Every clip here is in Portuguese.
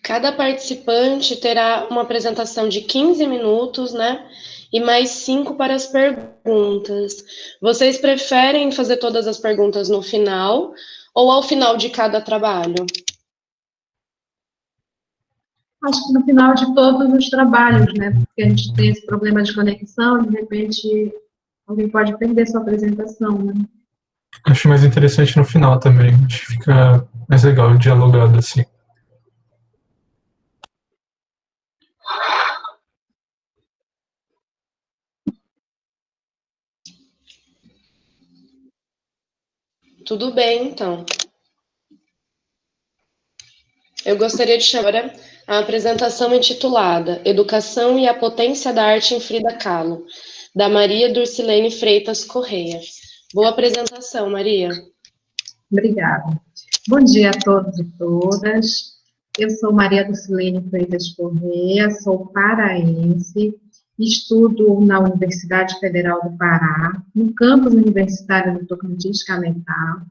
Cada participante terá uma apresentação de 15 minutos, né? E mais 5 para as perguntas. Vocês preferem fazer todas as perguntas no final ou ao final de cada trabalho? Acho que no final de todos os trabalhos, né? Porque a gente tem esse problema de conexão, de repente alguém pode perder sua apresentação, né? Acho mais interessante no final também. Acho que fica mais legal dialogado assim. Tudo bem, então. Eu gostaria de chamar agora a apresentação intitulada Educação e a Potência da Arte em Frida Kahlo, da Maria Durcilene Freitas Correia. Boa apresentação, Maria. Obrigada. Bom dia a todos e todas. Eu sou Maria Durcilene Freitas Correia, sou paraense, estudo na Universidade Federal do Pará, no campus universitário do Tocantins Cametá,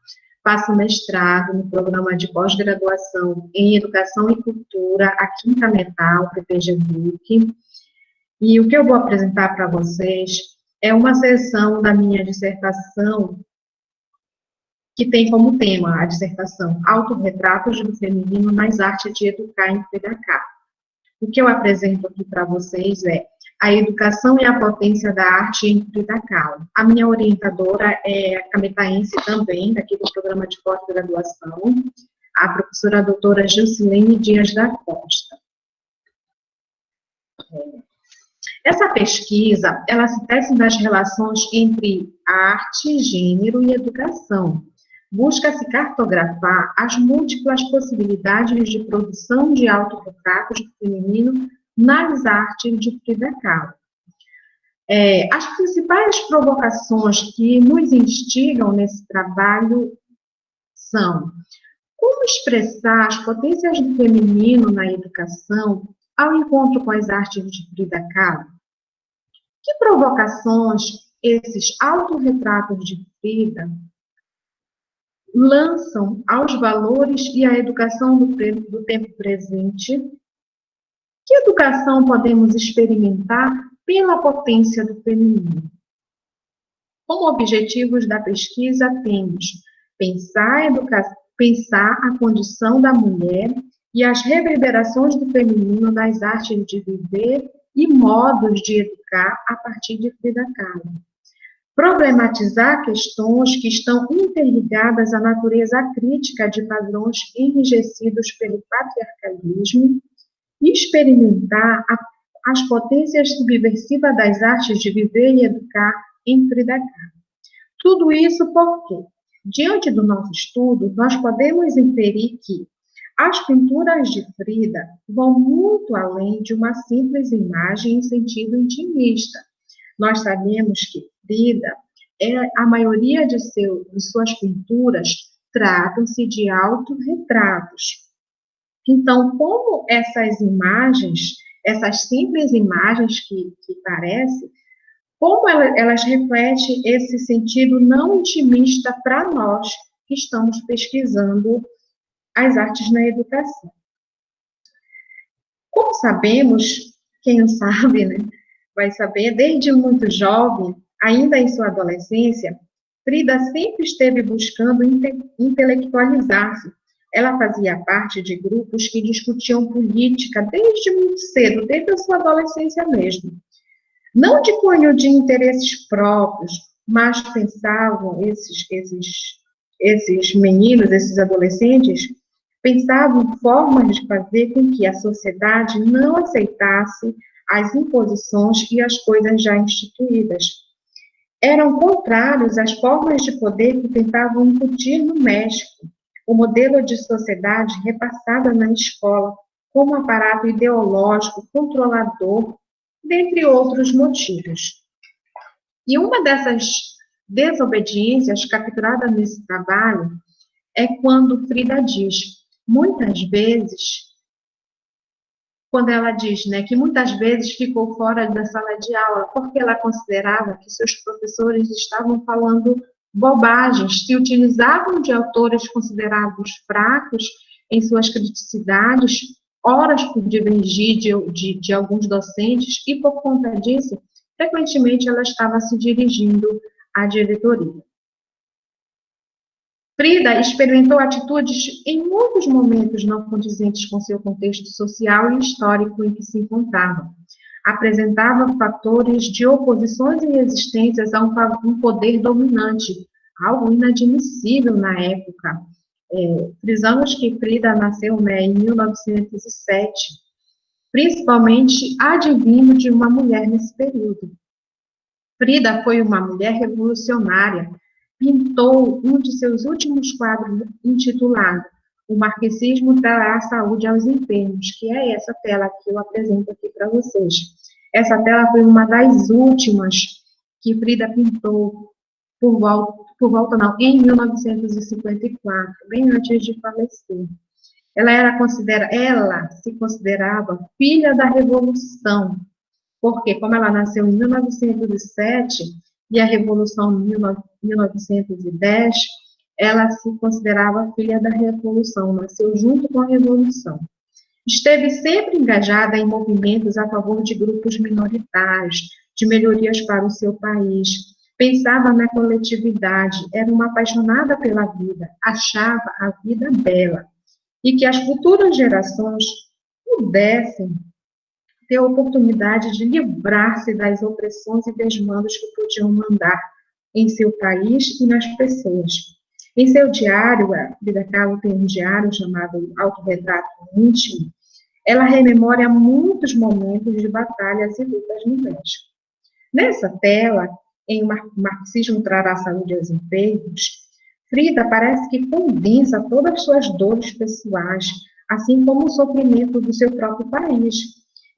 faço mestrado no programa de pós-graduação em Educação e Cultura aqui em Cametá, o PPG-BUC, e o que eu vou apresentar para vocês é uma seção da minha dissertação que tem como tema a dissertação Autorretratos do Feminino nas Artes de Educar em Frida Kahlo. O que eu apresento aqui para vocês é a educação e a potência da arte em Frida Kahlo. A minha orientadora é cametaense também, daqui do programa de pós-graduação, a professora doutora Gilcilene Dias da Costa. Essa pesquisa, ela se tece das relações entre arte, gênero e educação. Busca-se cartografar as múltiplas possibilidades de produção de autorretratos do feminino nas artes de Frida Kahlo. As principais provocações que nos instigam nesse trabalho são: como expressar as potências do feminino na educação ao encontro com as artes de Frida Kahlo? Que provocações esses autorretratos de Frida lançam aos valores e à educação do tempo presente? Que educação podemos experimentar pela potência do feminino? Como objetivos da pesquisa, temos pensar a condição da mulher e as reverberações do feminino nas artes de viver e modos de educar a partir de Frida Kahlo. Problematizar questões que estão interligadas à natureza crítica de padrões enrijecidos pelo patriarcalismo e experimentar as potências subversivas das artes de viver e educar em Frida Kahlo. Tudo isso porque, diante do nosso estudo, nós podemos inferir que as pinturas de Frida vão muito além de uma simples imagem em sentido intimista. Nós sabemos que Frida, a maioria de suas pinturas tratam-se de autorretratos. Então, como essas imagens, essas simples imagens que parecem, como elas refletem esse sentido não intimista para nós que estamos pesquisando as artes na educação. Como sabemos, quem não sabe, né, vai saber, desde muito jovem, ainda em sua adolescência, Frida sempre esteve buscando intelectualizar-se. Ela fazia parte de grupos que discutiam política desde muito cedo, desde a sua adolescência mesmo. Não de cunho de interesses próprios, mas pensavam, esses meninos, esses adolescentes, pensavam formas de fazer com que a sociedade não aceitasse as imposições e as coisas já instituídas. Eram contrários às formas de poder que tentavam incutir no México, o modelo de sociedade repassada na escola como aparato ideológico, controlador, dentre outros motivos. E uma dessas desobediências capturada nesse trabalho é quando Frida diz, muitas vezes, quando ela diz, né, que muitas vezes ficou fora da sala de aula porque ela considerava que seus professores estavam falando bobagens, se utilizavam de autores considerados fracos em suas criticidades horas por divergir de alguns docentes e, por conta disso, frequentemente ela estava se dirigindo à diretoria. Frida experimentou atitudes em muitos momentos não condizentes com seu contexto social e histórico em que se encontrava. Apresentava fatores de oposições e resistências a um poder dominante, algo inadmissível na época. Frisamos que Frida nasceu, em 1907, principalmente advindo de uma mulher nesse período. Frida foi uma mulher revolucionária. Pintou um de seus últimos quadros intitulado O Marxismo trará saúde aos enfermos, que é essa tela que eu apresento aqui para vocês. Essa tela foi uma das últimas que Frida pintou em 1954, bem antes de falecer. Ela se considerava filha da Revolução, porque como ela nasceu em 1907 e a Revolução em 1910, ela se considerava filha da Revolução, nasceu junto com a Revolução. Esteve sempre engajada em movimentos a favor de grupos minoritários, de melhorias para o seu país. Pensava na coletividade, era uma apaixonada pela vida, achava a vida bela. E que as futuras gerações pudessem ter a oportunidade de livrar-se das opressões e desmandos que podiam mandar em seu país e nas pessoas. Em seu diário, a Frida Kahlo tem um diário chamado Autorretrato Íntimo, ela rememora muitos momentos de batalhas e lutas no México. Nessa tela, em O Marxismo trará saúde aos enfermos, Frida parece que condensa todas as suas dores pessoais, assim como o sofrimento do seu próprio país.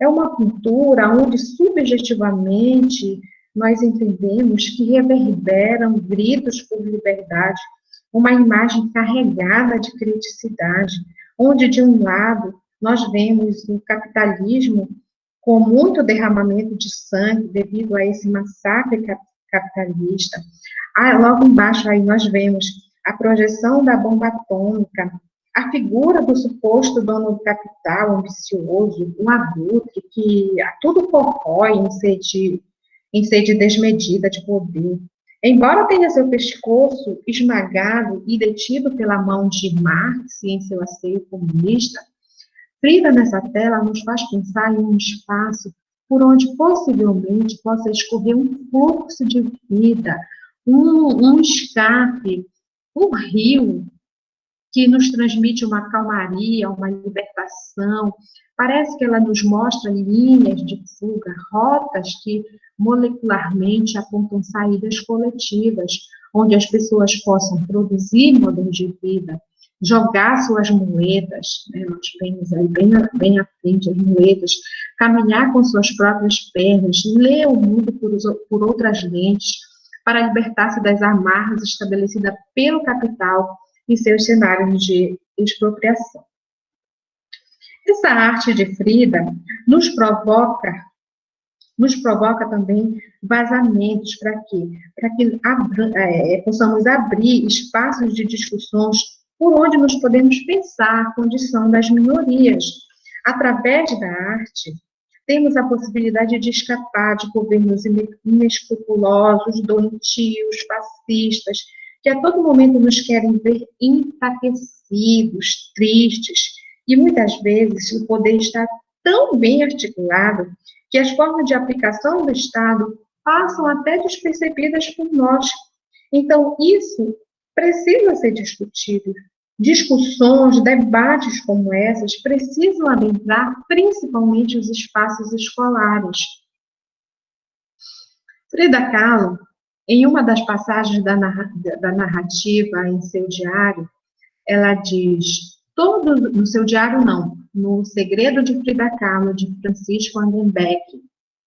É uma pintura onde, subjetivamente, nós entendemos que reverberam gritos por liberdade, uma imagem carregada de criticidade, onde, de um lado, nós vemos o capitalismo com muito derramamento de sangue devido a esse massacre capitalista. Logo embaixo aí nós vemos a projeção da bomba atômica, a figura do suposto dono do capital, ambicioso, um abutre que a tudo corrói em sede desmedida de poder. Embora tenha seu pescoço esmagado e detido pela mão de Marx em seu asseio comunista, Frida nessa tela nos faz pensar em um espaço por onde possivelmente possa escorrer um fluxo de vida, um escape, um rio que nos transmite uma calmaria, uma libertação. Parece que ela nos mostra linhas de fuga, rotas que molecularmente apontam saídas coletivas, onde as pessoas possam produzir modelos de vida, jogar suas moedas, nós vemos aí bem à frente as moedas, caminhar com suas próprias pernas, ler o mundo por outras lentes, para libertar-se das amarras estabelecidas pelo capital e seus cenários de expropriação. Essa arte de Frida nos provoca também vazamentos para que possamos abrir espaços de discussões por onde nós podemos pensar a condição das minorias. Através da arte, temos a possibilidade de escapar de governos inescrupulosos, doentios, fascistas, que a todo momento nos querem ver enfraquecidos, tristes, e muitas vezes o poder está tão bem articulado que as formas de aplicação do Estado passam até despercebidas por nós. Então, isso precisa ser discutido. Discussões, debates como essas precisam adentrar principalmente os espaços escolares. Frida Kahlo, em uma das passagens da narrativa em seu diário, ela diz, no seu diário não, no Segredo de Frida Kahlo, de Francisco Andenbeck,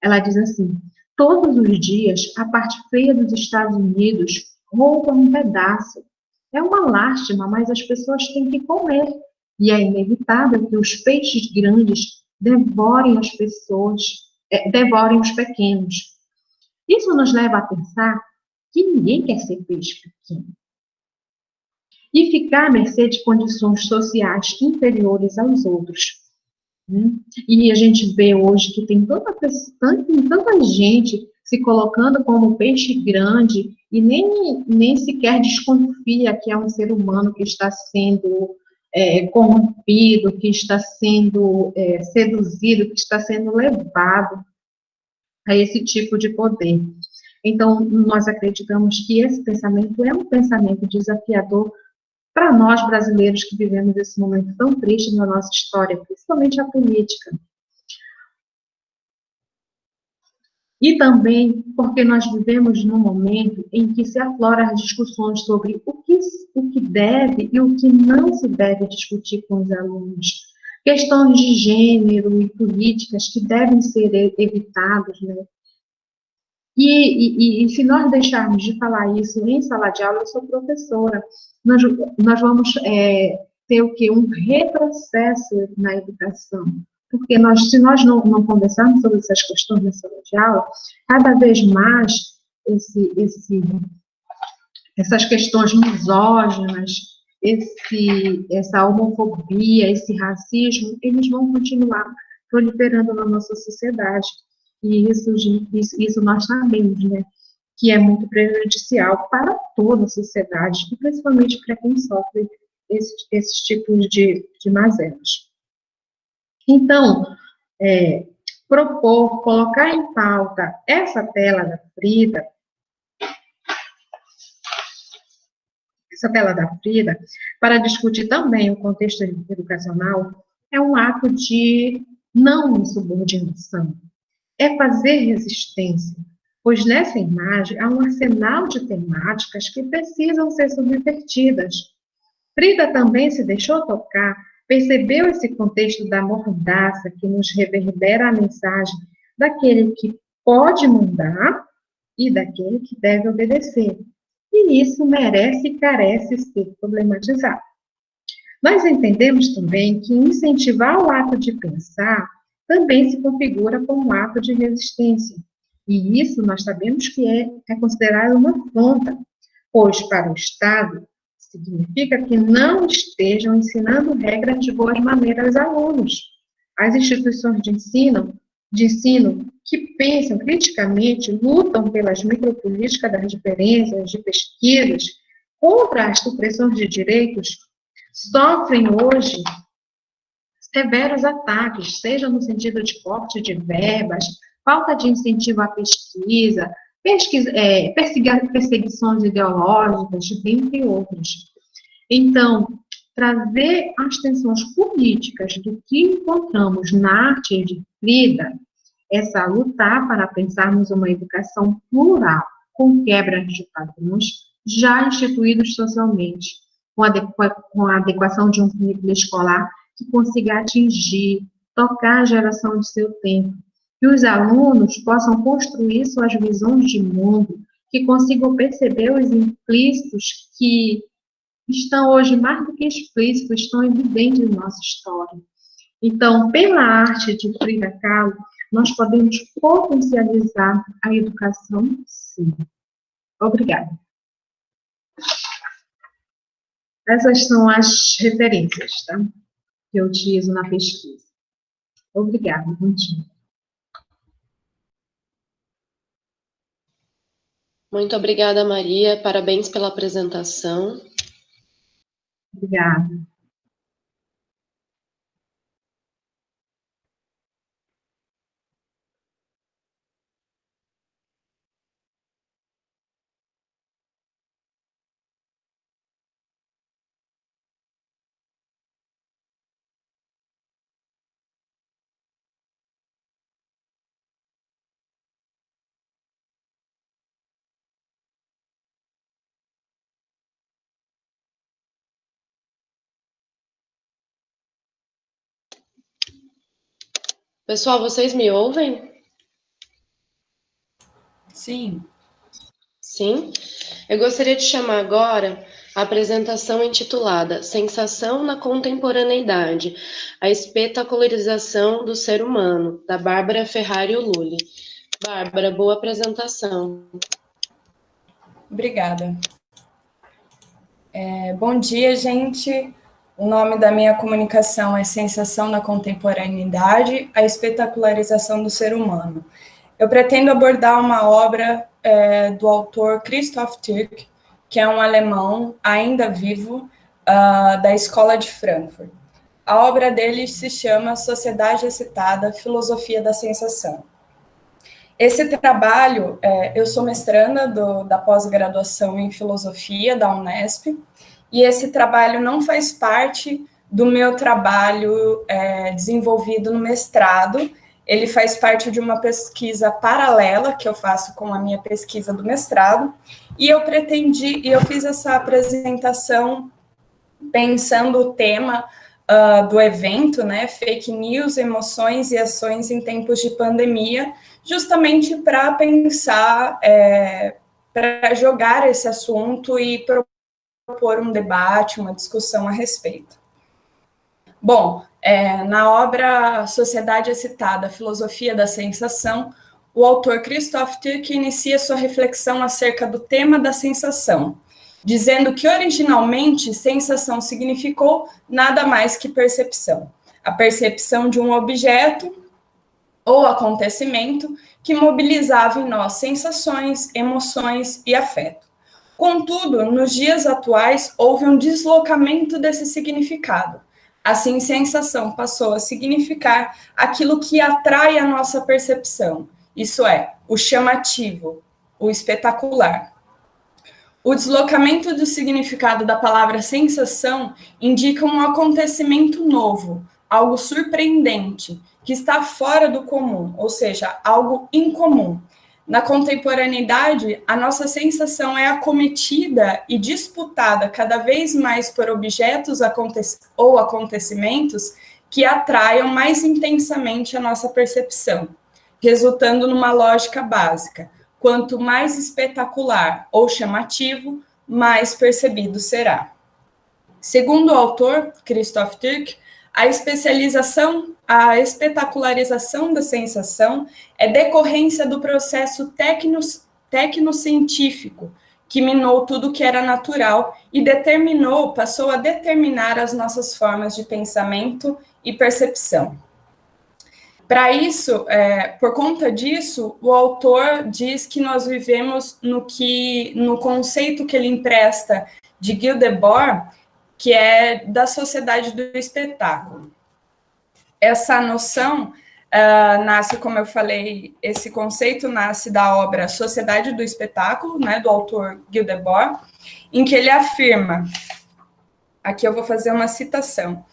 ela diz assim, todos os dias, a parte feia dos Estados Unidos rouba um pedaço. É uma lástima, mas as pessoas têm que comer. E é inevitável que os peixes grandes devorem as pessoas, devorem os pequenos. Isso nos leva a pensar que ninguém quer ser peixe pequeno. E ficar à mercê de condições sociais inferiores aos outros. né? E a gente vê hoje que tem tanta gente se colocando como peixe grande e nem sequer desconfia que é um ser humano que está sendo corrompido, que está sendo seduzido, que está sendo levado a esse tipo de poder. Então, nós acreditamos que esse pensamento é um pensamento desafiador para nós brasileiros que vivemos esse momento tão triste na nossa história, principalmente a política. E também porque nós vivemos num momento em que se afloram as discussões sobre o que deve e o que não se deve discutir com os alunos. Questões de gênero e políticas que devem ser evitadas, né? E se nós deixarmos de falar isso em sala de aula, eu sou professora, nós vamos ter o quê? Um retrocesso na educação. Porque se nós não conversarmos sobre essas questões na sala de aula, cada vez mais essas questões misóginas, essa homofobia, esse racismo, eles vão continuar proliferando na nossa sociedade. E isso nós sabemos, né, que é muito prejudicial para toda a sociedade, e principalmente para quem sofre esses tipos de mazelas. Então, colocar em pauta essa tela da Frida, para discutir também o contexto educacional, é um ato de não insubordinação, é fazer resistência, pois nessa imagem há um arsenal de temáticas que precisam ser subvertidas. Frida também se deixou tocar, percebeu esse contexto da mordaça que nos reverbera a mensagem daquele que pode mandar e daquele que deve obedecer. E isso merece e carece ser problematizado. Nós entendemos também que incentivar o ato de pensar também se configura como um ato de resistência. E isso nós sabemos que é considerado uma afronta, pois para o Estado significa que não estejam ensinando regras de boas maneiras aos alunos. As instituições de ensino que pensam criticamente, lutam pelas micropolíticas das diferenças de pesquisas contra as supressões de direitos, sofrem hoje severos ataques, seja no sentido de corte de verbas, falta de incentivo à pesquisa, perseguições ideológicas, dentre outros. Então, trazer as tensões políticas do que encontramos na arte de Frida, essa lutar para pensarmos uma educação plural, com quebras de padrões já instituídos socialmente, com a adequação de um currículo escolar que consiga atingir, tocar a geração de seu tempo, que os alunos possam construir suas visões de mundo, que consigam perceber os implícitos que estão hoje mais do que explícitos, estão evidentes em nossa história. Então, pela arte de Frida Kahlo, nós podemos potencializar a educação, sim. Obrigada. Essas são as referências, tá? Que eu utilizo na pesquisa. Obrigada, bom dia. Muito obrigada, Maria. Parabéns pela apresentação. Obrigada. Pessoal, vocês me ouvem? Sim. Sim. Eu gostaria de chamar agora a apresentação intitulada Sensação na Contemporaneidade, a espetacularização do ser humano, da Bárbara Ferrari Lully. Bárbara, boa apresentação. Obrigada. Bom dia, gente. O nome da minha comunicação é Sensação da Contemporaneidade, a espetacularização do ser humano. Eu pretendo abordar uma obra do autor Christoph Türk, que é um alemão ainda vivo, da Escola de Frankfurt. A obra dele se chama Sociedade Excitada, Filosofia da Sensação. Esse trabalho, eu sou mestranda da pós-graduação em Filosofia da Unesp, e esse trabalho não faz parte do meu trabalho desenvolvido no mestrado, ele faz parte de uma pesquisa paralela que eu faço com a minha pesquisa do mestrado, e eu fiz essa apresentação pensando o tema do evento, né, Fake News, Emoções e Ações em Tempos de Pandemia, justamente para pensar, para jogar esse assunto e propor um debate, uma discussão a respeito. Bom, na obra Sociedade Excitada, Filosofia da Sensação, o autor Christoph Türk inicia sua reflexão acerca do tema da sensação, dizendo que originalmente sensação significou nada mais que percepção, a percepção de um objeto ou acontecimento que mobilizava em nós sensações, emoções e afeto. Contudo, nos dias atuais, houve um deslocamento desse significado. Assim, sensação passou a significar aquilo que atrai a nossa percepção, isso é, o chamativo, o espetacular. O deslocamento do significado da palavra sensação indica um acontecimento novo, algo surpreendente, que está fora do comum, ou seja, algo incomum. Na contemporaneidade, a nossa sensação é acometida e disputada cada vez mais por objetos ou acontecimentos que atraiam mais intensamente a nossa percepção, resultando numa lógica básica. Quanto mais espetacular ou chamativo, mais percebido será. Segundo o autor, Christoph Türk, a espetacularização da sensação é decorrência do processo tecnocientífico, que minou tudo que era natural e passou a determinar as nossas formas de pensamento e percepção. Para isso, por conta disso, o autor diz que nós vivemos no conceito que ele empresta de Gilles Debord, que é da sociedade do espetáculo. Essa noção nasce, como eu falei, esse conceito nasce da obra Sociedade do Espetáculo, né, do autor Gilles Debord, em que ele afirma, aqui eu vou fazer uma citação,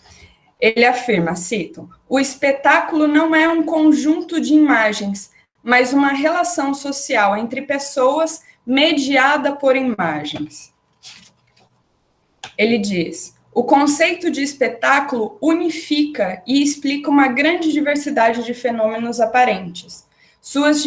ele afirma, cito, o espetáculo não é um conjunto de imagens, mas uma relação social entre pessoas mediada por imagens. Ele diz, o conceito de espetáculo unifica e explica uma grande diversidade de fenômenos aparentes. Suas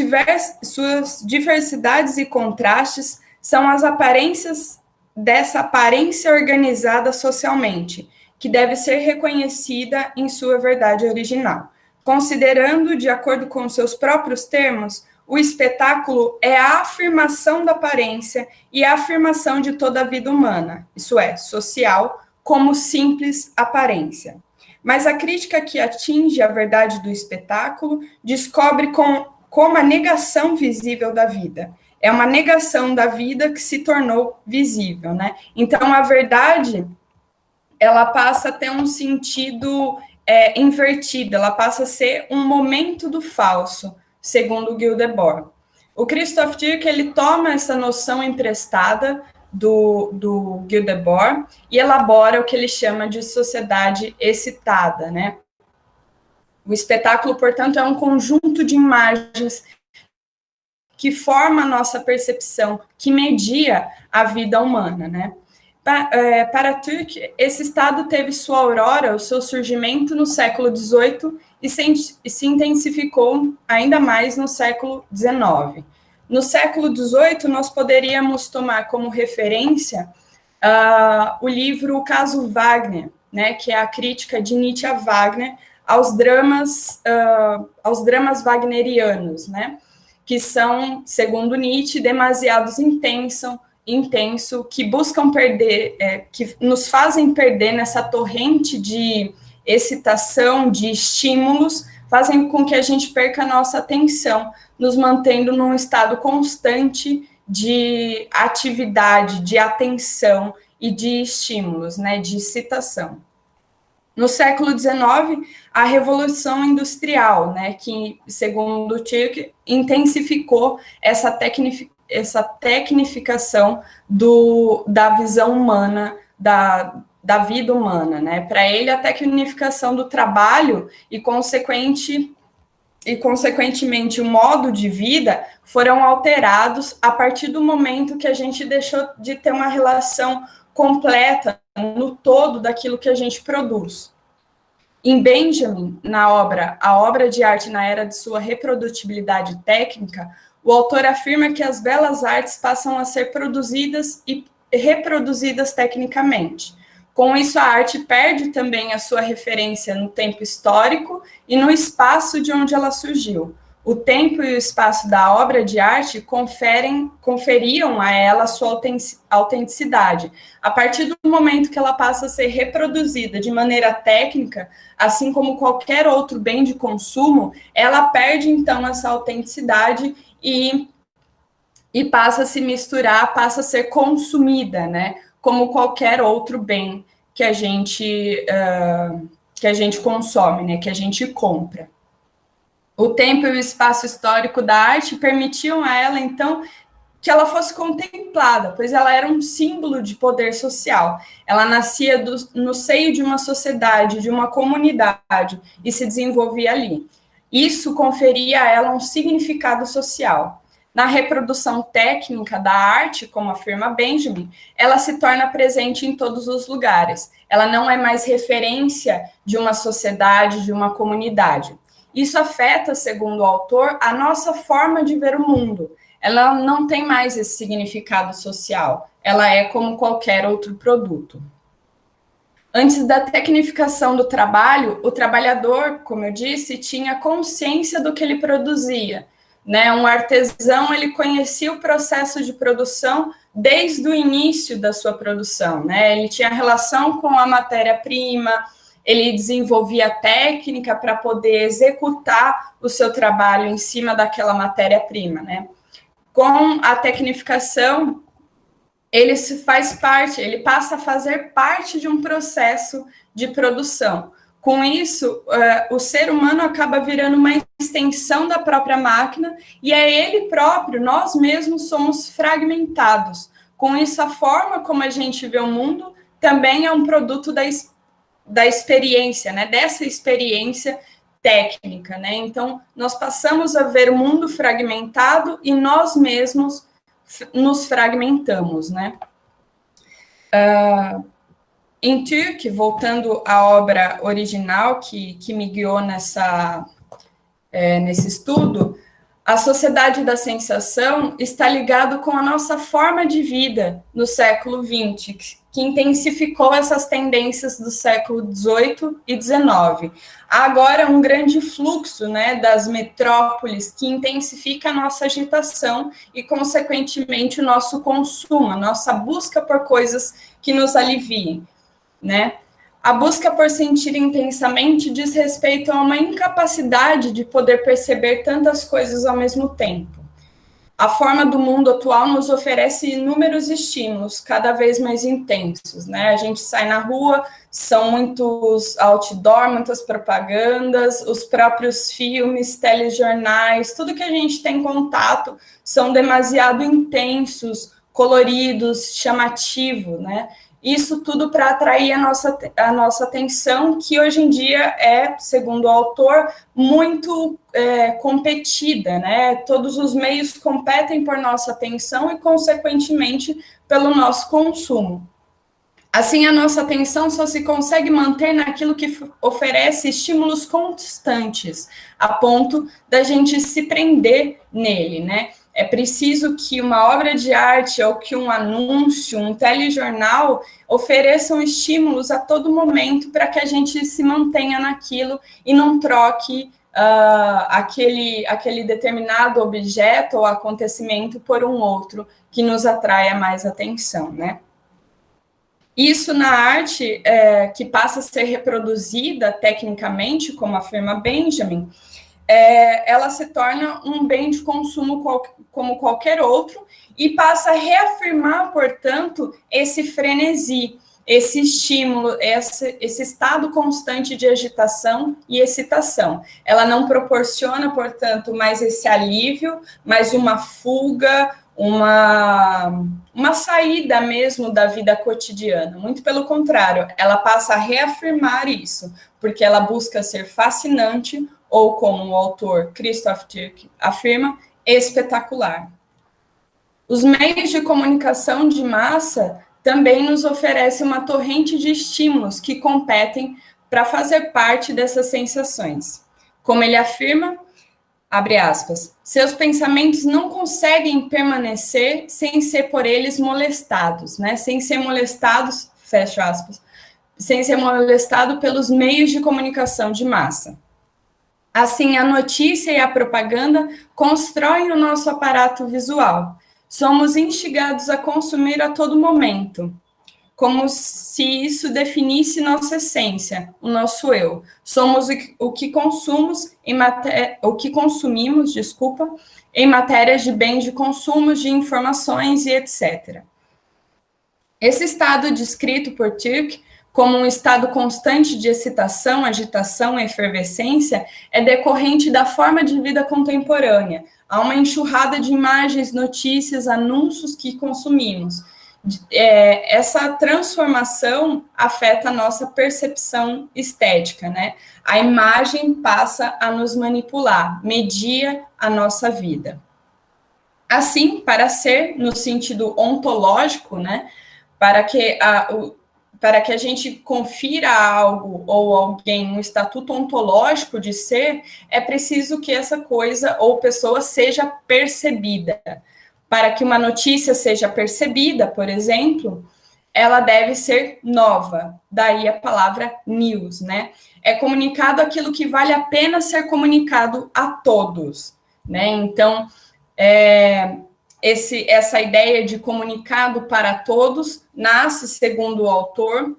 diversidades e contrastes são as aparências dessa aparência organizada socialmente, que deve ser reconhecida em sua verdade original. Considerando, de acordo com seus próprios termos, o espetáculo é a afirmação da aparência e a afirmação de toda a vida humana, isso é, social, como simples aparência. Mas a crítica que atinge a verdade do espetáculo descobre como a negação visível da vida. É uma negação da vida que se tornou visível, né? Então, a verdade, ela passa a ter um sentido invertido, ela passa a ser um momento do falso, segundo Gilles Debord. O Christoph Türk, ele toma essa noção emprestada do Gilles Debord e elabora o que ele chama de sociedade excitada, né? O espetáculo, portanto, é um conjunto de imagens que forma a nossa percepção, que media a vida humana, né? Para Türk, esse estado teve sua aurora, o seu surgimento no século XVIII e se intensificou ainda mais no século XIX. No século XVIII, nós poderíamos tomar como referência o livro O Caso Wagner, né, que é a crítica de Nietzsche a Wagner aos dramas wagnerianos, né, que são, segundo Nietzsche, demasiado intensos intenso, que buscam perder, que nos fazem perder nessa torrente de excitação, de estímulos, fazem com que a gente perca a nossa atenção, nos mantendo num estado constante de atividade, de atenção e de estímulos, né, de excitação. No século XIX, a Revolução Industrial, né, que, segundo Türk, intensificou essa tecnificação da visão humana, da vida humana, né? Para ele, a tecnificação do trabalho e, consequentemente, o modo de vida foram alterados a partir do momento que a gente deixou de ter uma relação completa no todo daquilo que a gente produz. Em Benjamin, na obra A Obra de Arte na Era de Sua Reprodutibilidade Técnica, o autor afirma que as belas artes passam a ser produzidas e reproduzidas tecnicamente. Com isso, a arte perde também a sua referência no tempo histórico e no espaço de onde ela surgiu. O tempo e o espaço da obra de arte conferiam a ela a sua autenticidade. A partir do momento que ela passa a ser reproduzida de maneira técnica, assim como qualquer outro bem de consumo, ela perde, então, essa autenticidade e passa a se misturar, passa a ser consumida, né? Como qualquer outro bem que a gente consome, né? Que a gente compra. O tempo e o espaço histórico da arte permitiam a ela, então, que ela fosse contemplada, pois ela era um símbolo de poder social. Ela nascia no seio de uma sociedade, de uma comunidade, e se desenvolvia ali. Isso conferia a ela um significado social. Na reprodução técnica da arte, como afirma Benjamin, ela se torna presente em todos os lugares. Ela não é mais referência de uma sociedade, de uma comunidade. Isso afeta, segundo o autor, a nossa forma de ver o mundo. Ela não tem mais esse significado social. Ela é como qualquer outro produto. Antes da tecnificação do trabalho, o trabalhador, como eu disse, tinha consciência do que ele produzia. Né? Um artesão, ele conhecia o processo de produção desde o início da sua produção. Né? Ele tinha relação com a matéria-prima, ele desenvolvia técnica para poder executar o seu trabalho em cima daquela matéria-prima, né? Com a tecnificação, ele passa a fazer parte de um processo de produção. Com isso, o ser humano acaba virando uma extensão da própria máquina e é ele próprio, nós mesmos somos fragmentados. Com isso, a forma como a gente vê o mundo também é um produto da experiência, né, dessa experiência técnica, né? Então, nós passamos a ver o mundo fragmentado e nós mesmos nos fragmentamos, né? Em Türk, voltando à obra original que me guiou nesse estudo, a sociedade da sensação está ligado com a nossa forma de vida no século XX, que intensificou essas tendências do século XVIII e XIX. Há agora um grande fluxo, né, das metrópoles que intensifica a nossa agitação e, consequentemente, o nosso consumo, a nossa busca por coisas que nos aliviem, né? A busca por sentir intensamente diz respeito a uma incapacidade de poder perceber tantas coisas ao mesmo tempo. A forma do mundo atual nos oferece inúmeros estímulos, cada vez mais intensos, né? A gente sai na rua, são muitos outdoor, muitas propagandas, os próprios filmes, telejornais, tudo que a gente tem contato são demasiado intensos, coloridos, chamativos, né? Isso tudo para atrair a nossa atenção, que hoje em dia é, segundo o autor, muito competida, né? Todos os meios competem por nossa atenção e, consequentemente, pelo nosso consumo. Assim, a nossa atenção só se consegue manter naquilo que oferece estímulos constantes, a ponto da gente se prender nele, né? É preciso que uma obra de arte ou que um anúncio, um telejornal ofereçam estímulos a todo momento para que a gente se mantenha naquilo e não troque aquele determinado objeto ou acontecimento por um outro que nos atraia mais atenção, né? Isso na arte, que passa a ser reproduzida tecnicamente, como afirma Benjamin, ela se torna um bem de consumo como qualquer outro e passa a reafirmar, portanto, esse frenesi, esse estímulo, esse estado constante de agitação e excitação. Ela não proporciona, portanto, mais esse alívio, mais uma fuga, uma saída mesmo da vida cotidiana. Muito pelo contrário, ela passa a reafirmar isso, porque ela busca ser fascinante ou, como o autor Christoph Türk afirma, espetacular. Os meios de comunicação de massa também nos oferecem uma torrente de estímulos que competem para fazer parte dessas sensações. Como ele afirma, abre aspas, seus pensamentos não conseguem permanecer sem ser por eles molestados, né? Sem ser molestados, fecha aspas, sem ser molestado pelos meios de comunicação de massa. Assim, a notícia e a propaganda constroem o nosso aparato visual. Somos instigados a consumir a todo momento, como se isso definisse nossa essência, o nosso eu. Somos o que consumimos em matérias de bens de consumo, de informações e etc. Esse estado descrito por Türk como um estado constante de excitação, agitação e efervescência é decorrente da forma de vida contemporânea. Há uma enxurrada de imagens, notícias, anúncios que consumimos. Essa transformação afeta a nossa percepção estética, né? A imagem passa a nos manipular, media a nossa vida. Assim, para ser, no sentido ontológico, né? Para que a gente confira a algo ou alguém um estatuto ontológico de ser, é preciso que essa coisa ou pessoa seja percebida. Para que uma notícia seja percebida, por exemplo, ela deve ser nova. Daí a palavra news, né? É comunicado aquilo que vale a pena ser comunicado a todos, né? Então, essa ideia de comunicado para todos nasce, segundo o autor,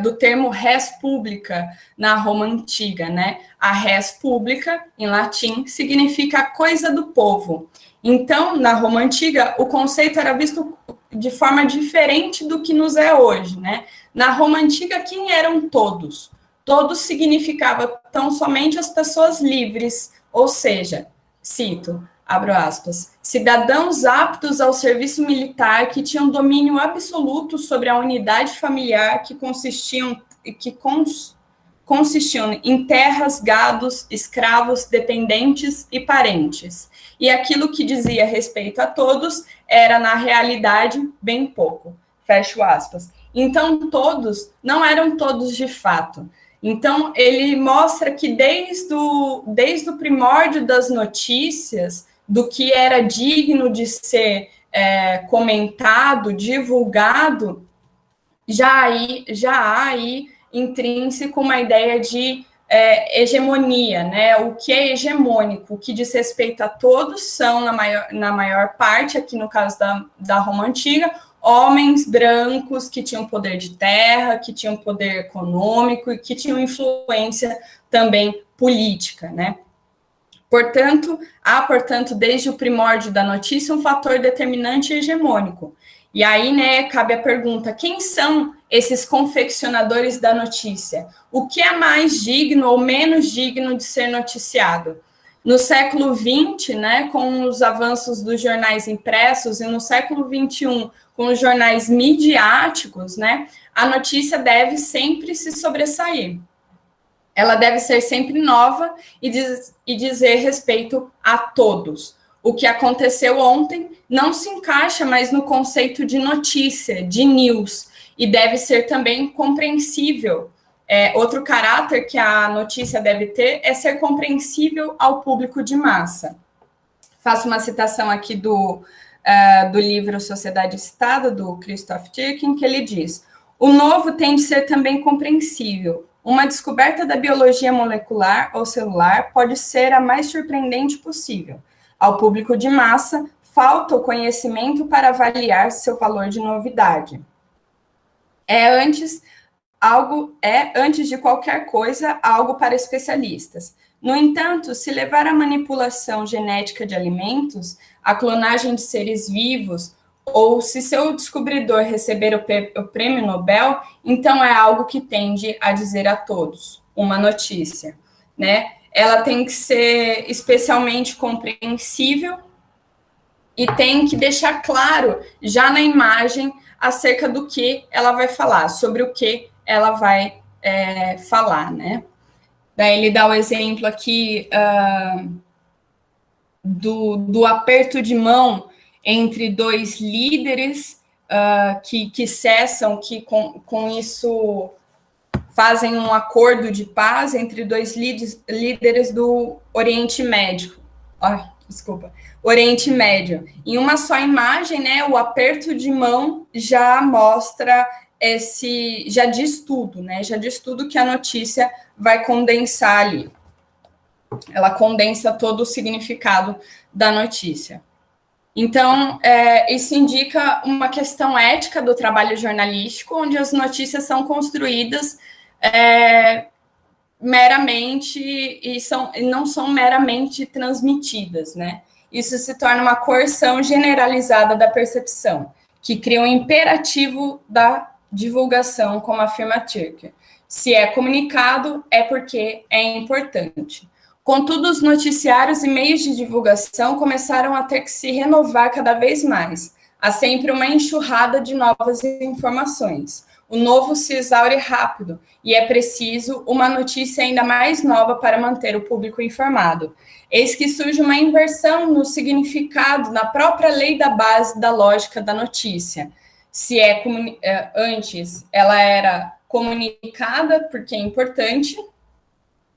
do termo res publica na Roma Antiga, né? A res publica, em latim, significa coisa do povo. Então, na Roma Antiga, o conceito era visto de forma diferente do que nos é hoje, né? Na Roma Antiga, quem eram todos? Todos significava tão somente as pessoas livres, ou seja, cito, abro aspas, cidadãos aptos ao serviço militar que tinham domínio absoluto sobre a unidade familiar que consistiam em terras, gados, escravos, dependentes e parentes. E aquilo que dizia respeito a todos era, na realidade, bem pouco. Fecho aspas. Então, todos não eram todos de fato. Então, ele mostra que desde o primórdio das notícias, do que era digno de ser comentado, divulgado, já há aí intrínseco uma ideia de hegemonia, né? O que é hegemônico, o que diz respeito a todos são, na maior parte, aqui no caso da Roma Antiga, homens brancos que tinham poder de terra, que tinham poder econômico e que tinham influência também política, né? Portanto, desde o primórdio da notícia, um fator determinante e hegemônico. E aí, né, cabe a pergunta, quem são esses confeccionadores da notícia? O que é mais digno ou menos digno de ser noticiado? No século XX, né, com os avanços dos jornais impressos, e no século XXI, com os jornais midiáticos, né, a notícia deve sempre se sobressair. Ela deve ser sempre nova e dizer respeito a todos. O que aconteceu ontem não se encaixa mais no conceito de notícia, de news, e deve ser também compreensível. Outro caráter que a notícia deve ter é ser compreensível ao público de massa. Faço uma citação aqui do livro Sociedade e Estado, do Christoph Türk, que ele diz: o novo tem de ser também compreensível. uma descoberta da biologia molecular ou celular pode ser a mais surpreendente possível. Ao público de massa, falta o conhecimento para avaliar seu valor de novidade. Antes de qualquer coisa, algo para especialistas. No entanto, se levar à manipulação genética de alimentos, a clonagem de seres vivos, ou se seu descobridor receber o prêmio Nobel, então é algo que tende a dizer a todos, uma notícia, né? Ela tem que ser especialmente compreensível e tem que deixar claro, já na imagem, acerca do que ela vai falar, sobre o que ela vai falar, né? Daí ele dá o exemplo aqui do aperto de mão entre dois líderes que cessam, que com isso fazem um acordo de paz entre dois líderes do Oriente Médio. Oriente Médio. Em uma só imagem, né, o aperto de mão já mostra já diz tudo, né? Já diz tudo que a notícia vai condensar ali. Ela condensa todo o significado da notícia. Então, isso indica uma questão ética do trabalho jornalístico, onde as notícias são construídas meramente e não são meramente transmitidas, né? Isso se torna uma coerção generalizada da percepção, que cria um imperativo da divulgação, como afirma Turk. Se é comunicado, é porque é importante. Contudo, os noticiários e meios de divulgação começaram a ter que se renovar cada vez mais. Há sempre uma enxurrada de novas informações. O novo se exaure rápido e é preciso uma notícia ainda mais nova para manter o público informado. Eis que surge uma inversão no significado, na própria lei da base da lógica da notícia. Se antes ela era comunicada porque é importante,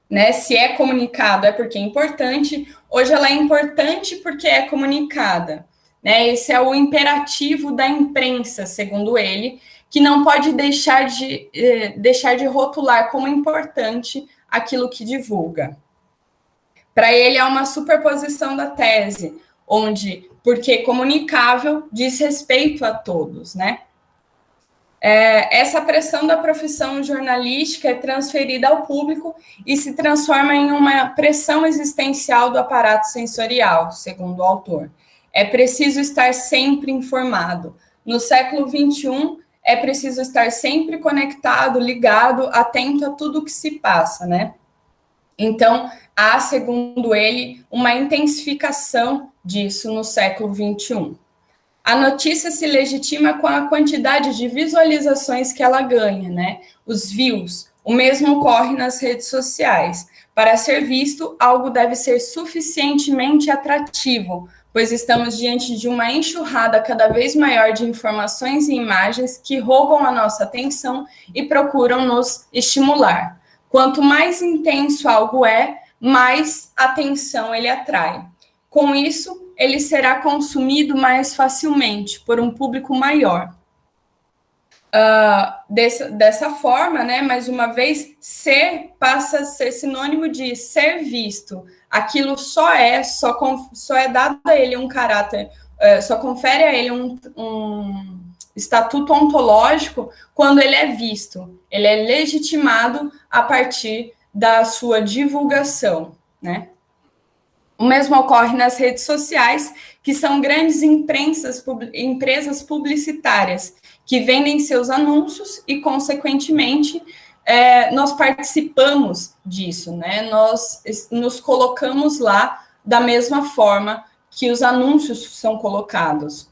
né? Se é comunicado é porque é importante, hoje ela é importante porque é comunicada, né? Esse é o imperativo da imprensa, segundo ele, que não pode deixar de rotular como importante aquilo que divulga. Para ele, é uma superposição da tese, onde, porque comunicável, diz respeito a todos, né? Essa pressão da profissão jornalística é transferida ao público e se transforma em uma pressão existencial do aparato sensorial, segundo o autor. É preciso estar sempre informado. No século XXI, é preciso estar sempre conectado, ligado, atento a tudo o que se passa, né? Então, há, segundo ele, uma intensificação disso no século XXI. A notícia se legitima com a quantidade de visualizações que ela ganha, né? Os views. O mesmo ocorre nas redes sociais. Para ser visto, algo deve ser suficientemente atrativo, pois estamos diante de uma enxurrada cada vez maior de informações e imagens que roubam a nossa atenção e procuram nos estimular. Quanto mais intenso algo mais atenção ele atrai. Com isso, ele será consumido mais facilmente por um público maior. Dessa forma, né, mais uma vez, ser passa a ser sinônimo de ser visto. Aquilo só é dado a ele um caráter, só confere a ele um estatuto ontológico quando ele é visto. Ele é legitimado a partir da sua divulgação, né? O mesmo ocorre nas redes sociais, que são grandes empresas publicitárias que vendem seus anúncios e, consequentemente, nós participamos disso, né? Nós nos colocamos lá da mesma forma que os anúncios são colocados.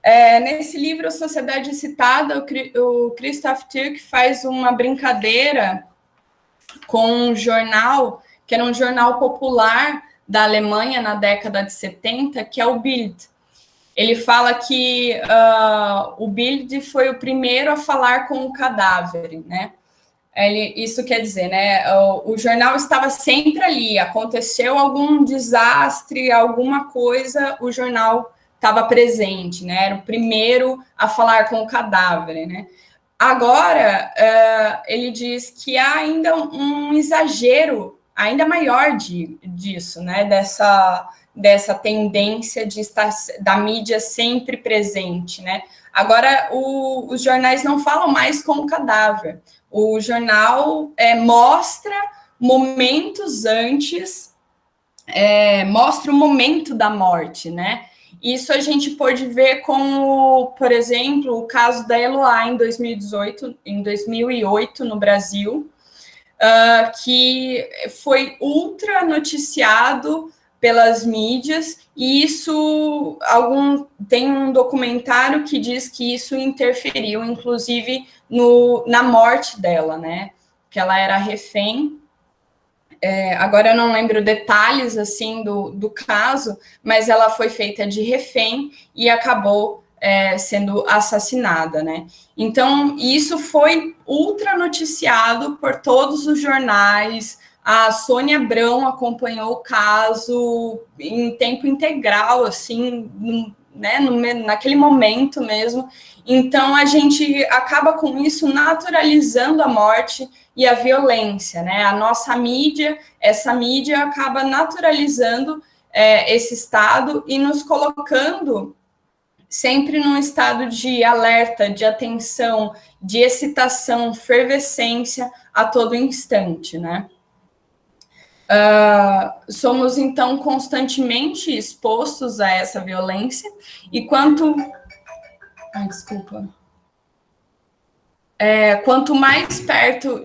Nesse livro, A Sociedade Citada, o Christoph Türk faz uma brincadeira com um jornal, que era um jornal popular da Alemanha na década de 70, que é o Bild. Ele fala que o Bild foi o primeiro a falar com o cadáver, né? Isso quer dizer, né? O jornal estava sempre ali, aconteceu algum desastre, alguma coisa, o jornal estava presente, né? Era o primeiro a falar com o cadáver, né? Agora, ele diz que há ainda um exagero ainda maior disso, né? Dessa tendência de estar da mídia sempre presente, né? Agora, os jornais não falam mais com o cadáver. O jornal mostra momentos antes, mostra o momento da morte, né? Isso a gente pôde ver com, por exemplo, o caso da Eloá em 2008 no Brasil, que foi ultra noticiado pelas mídias, e isso tem um documentário que diz que isso interferiu, inclusive, na morte dela, né? Que ela era refém. Agora eu não lembro detalhes assim do caso, mas ela foi feita de refém e acabou sendo assassinada, né? Então, isso foi ultra noticiado por todos os jornais. A Sônia Abrão acompanhou o caso em tempo integral, assim, né, naquele momento mesmo. Então, a gente acaba com isso naturalizando a morte e a violência, né? A nossa mídia, essa mídia acaba naturalizando esse estado e nos colocando sempre num estado de alerta, de atenção, de excitação, fervescência a todo instante, né? Somos, então, constantemente expostos a essa violência, e quanto mais perto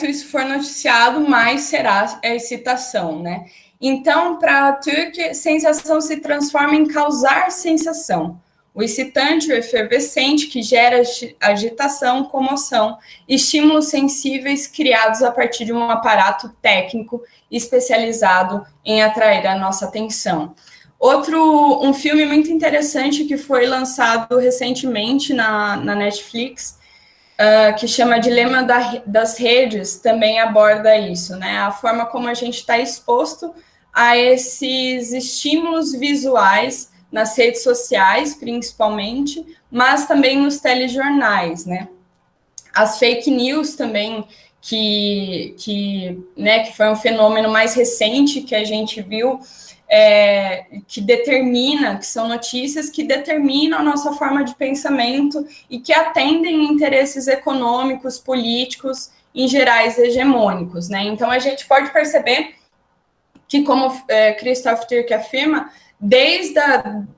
isso for noticiado, mais será a excitação, né? Então, para Turk, sensação se transforma em causar sensação. O excitante, o efervescente, que gera agitação, comoção, estímulos sensíveis criados a partir de um aparato técnico especializado em atrair a nossa atenção. Um filme muito interessante que foi lançado recentemente na Netflix, que chama Dilema das Redes, também aborda isso, né? A forma como a gente está exposto a esses estímulos visuais nas redes sociais, principalmente, mas também nos telejornais, né? As fake news também, que foi um fenômeno mais recente que a gente viu, que são notícias que determinam a nossa forma de pensamento e que atendem interesses econômicos, políticos, em gerais hegemônicos, né? Então, a gente pode perceber que, como Christoph Türk afirma, desde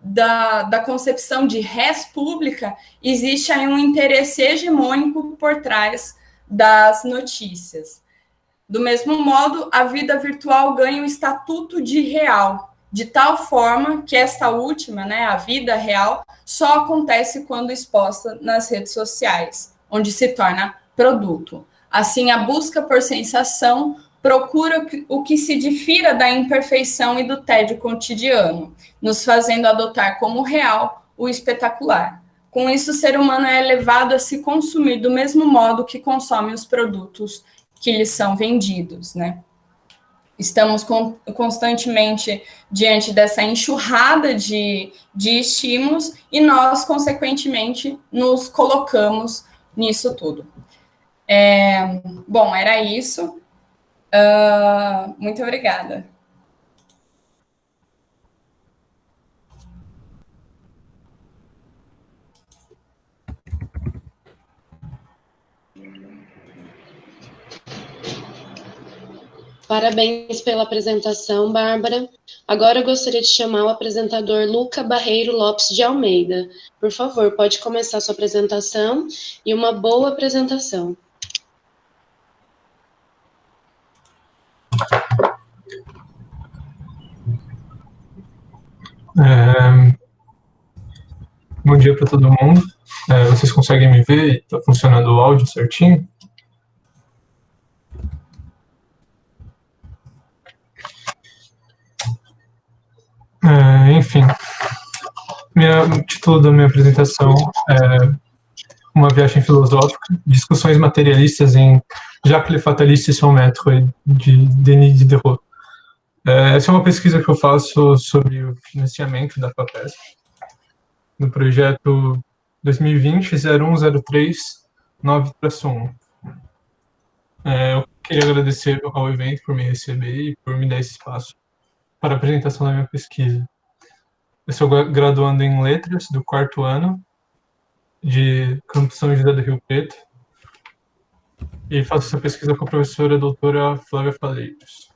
da concepção de res pública, existe aí um interesse hegemônico por trás das notícias. Do mesmo modo, a vida virtual ganha o estatuto de real, de tal forma que esta última, né, a vida real, só acontece quando exposta nas redes sociais, onde se torna produto. Assim, a busca por sensação procura o que se difira da imperfeição e do tédio cotidiano, nos fazendo adotar como real o espetacular. Com isso, o ser humano é levado a se consumir do mesmo modo que consome os produtos que lhes são vendidos, né? Estamos constantemente diante dessa enxurrada de estímulos e nós, consequentemente, nos colocamos nisso tudo. Bom, era isso. Muito obrigada. Parabéns pela apresentação, Bárbara. Agora eu gostaria de chamar o apresentador Luca Barreiro Lopes de Almeida. Por favor, pode começar sua apresentação e uma boa apresentação. Bom dia para todo mundo. Vocês conseguem me ver? Está funcionando o áudio certinho? Enfim, o título da minha apresentação é Uma viagem filosófica, discussões materialistas em Jacques Le Fataliste et son Maître, de Denis Diderot. Essa é uma pesquisa que eu faço sobre o financiamento da FAPESP, no projeto 2020-0103 9-1. Eu queria agradecer ao evento por me receber e por me dar esse espaço para a apresentação da minha pesquisa. Eu sou graduando em Letras do 4º ano de Campus São José do Rio Preto e faço essa pesquisa com a professora doutora Flávia Faleiros.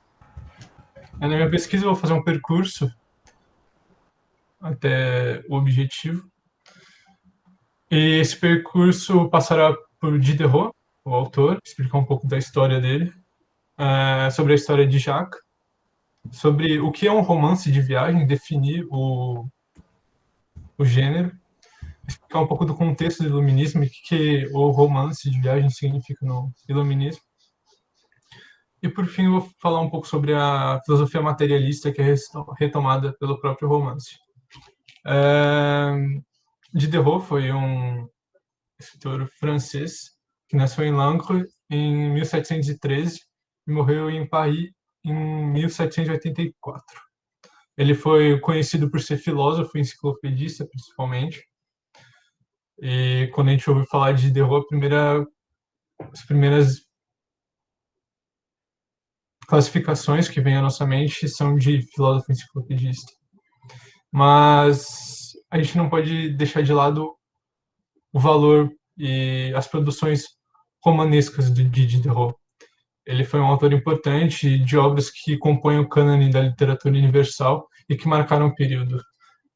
Na minha pesquisa eu vou fazer um percurso até o objetivo. E esse percurso passará por Diderot, o autor, explicar um pouco da história dele, sobre a história de Jacques, sobre o que é um romance de viagem, definir o gênero, explicar um pouco do contexto do iluminismo e o que o romance de viagem significa no iluminismo. E, por fim, eu vou falar um pouco sobre a filosofia materialista que é retomada pelo próprio romance. Diderot foi um escritor francês que nasceu em Langres em 1713 e morreu em Paris em 1784. Ele foi conhecido por ser filósofo e enciclopedista, principalmente. E quando a gente ouve falar de Diderot, as primeiras classificações que vêm à nossa mente são de filósofo enciclopedista. Mas a gente não pode deixar de lado o valor e as produções romanescas de Diderot. Ele foi um autor importante de obras que compõem o cânone da literatura universal e que marcaram o período.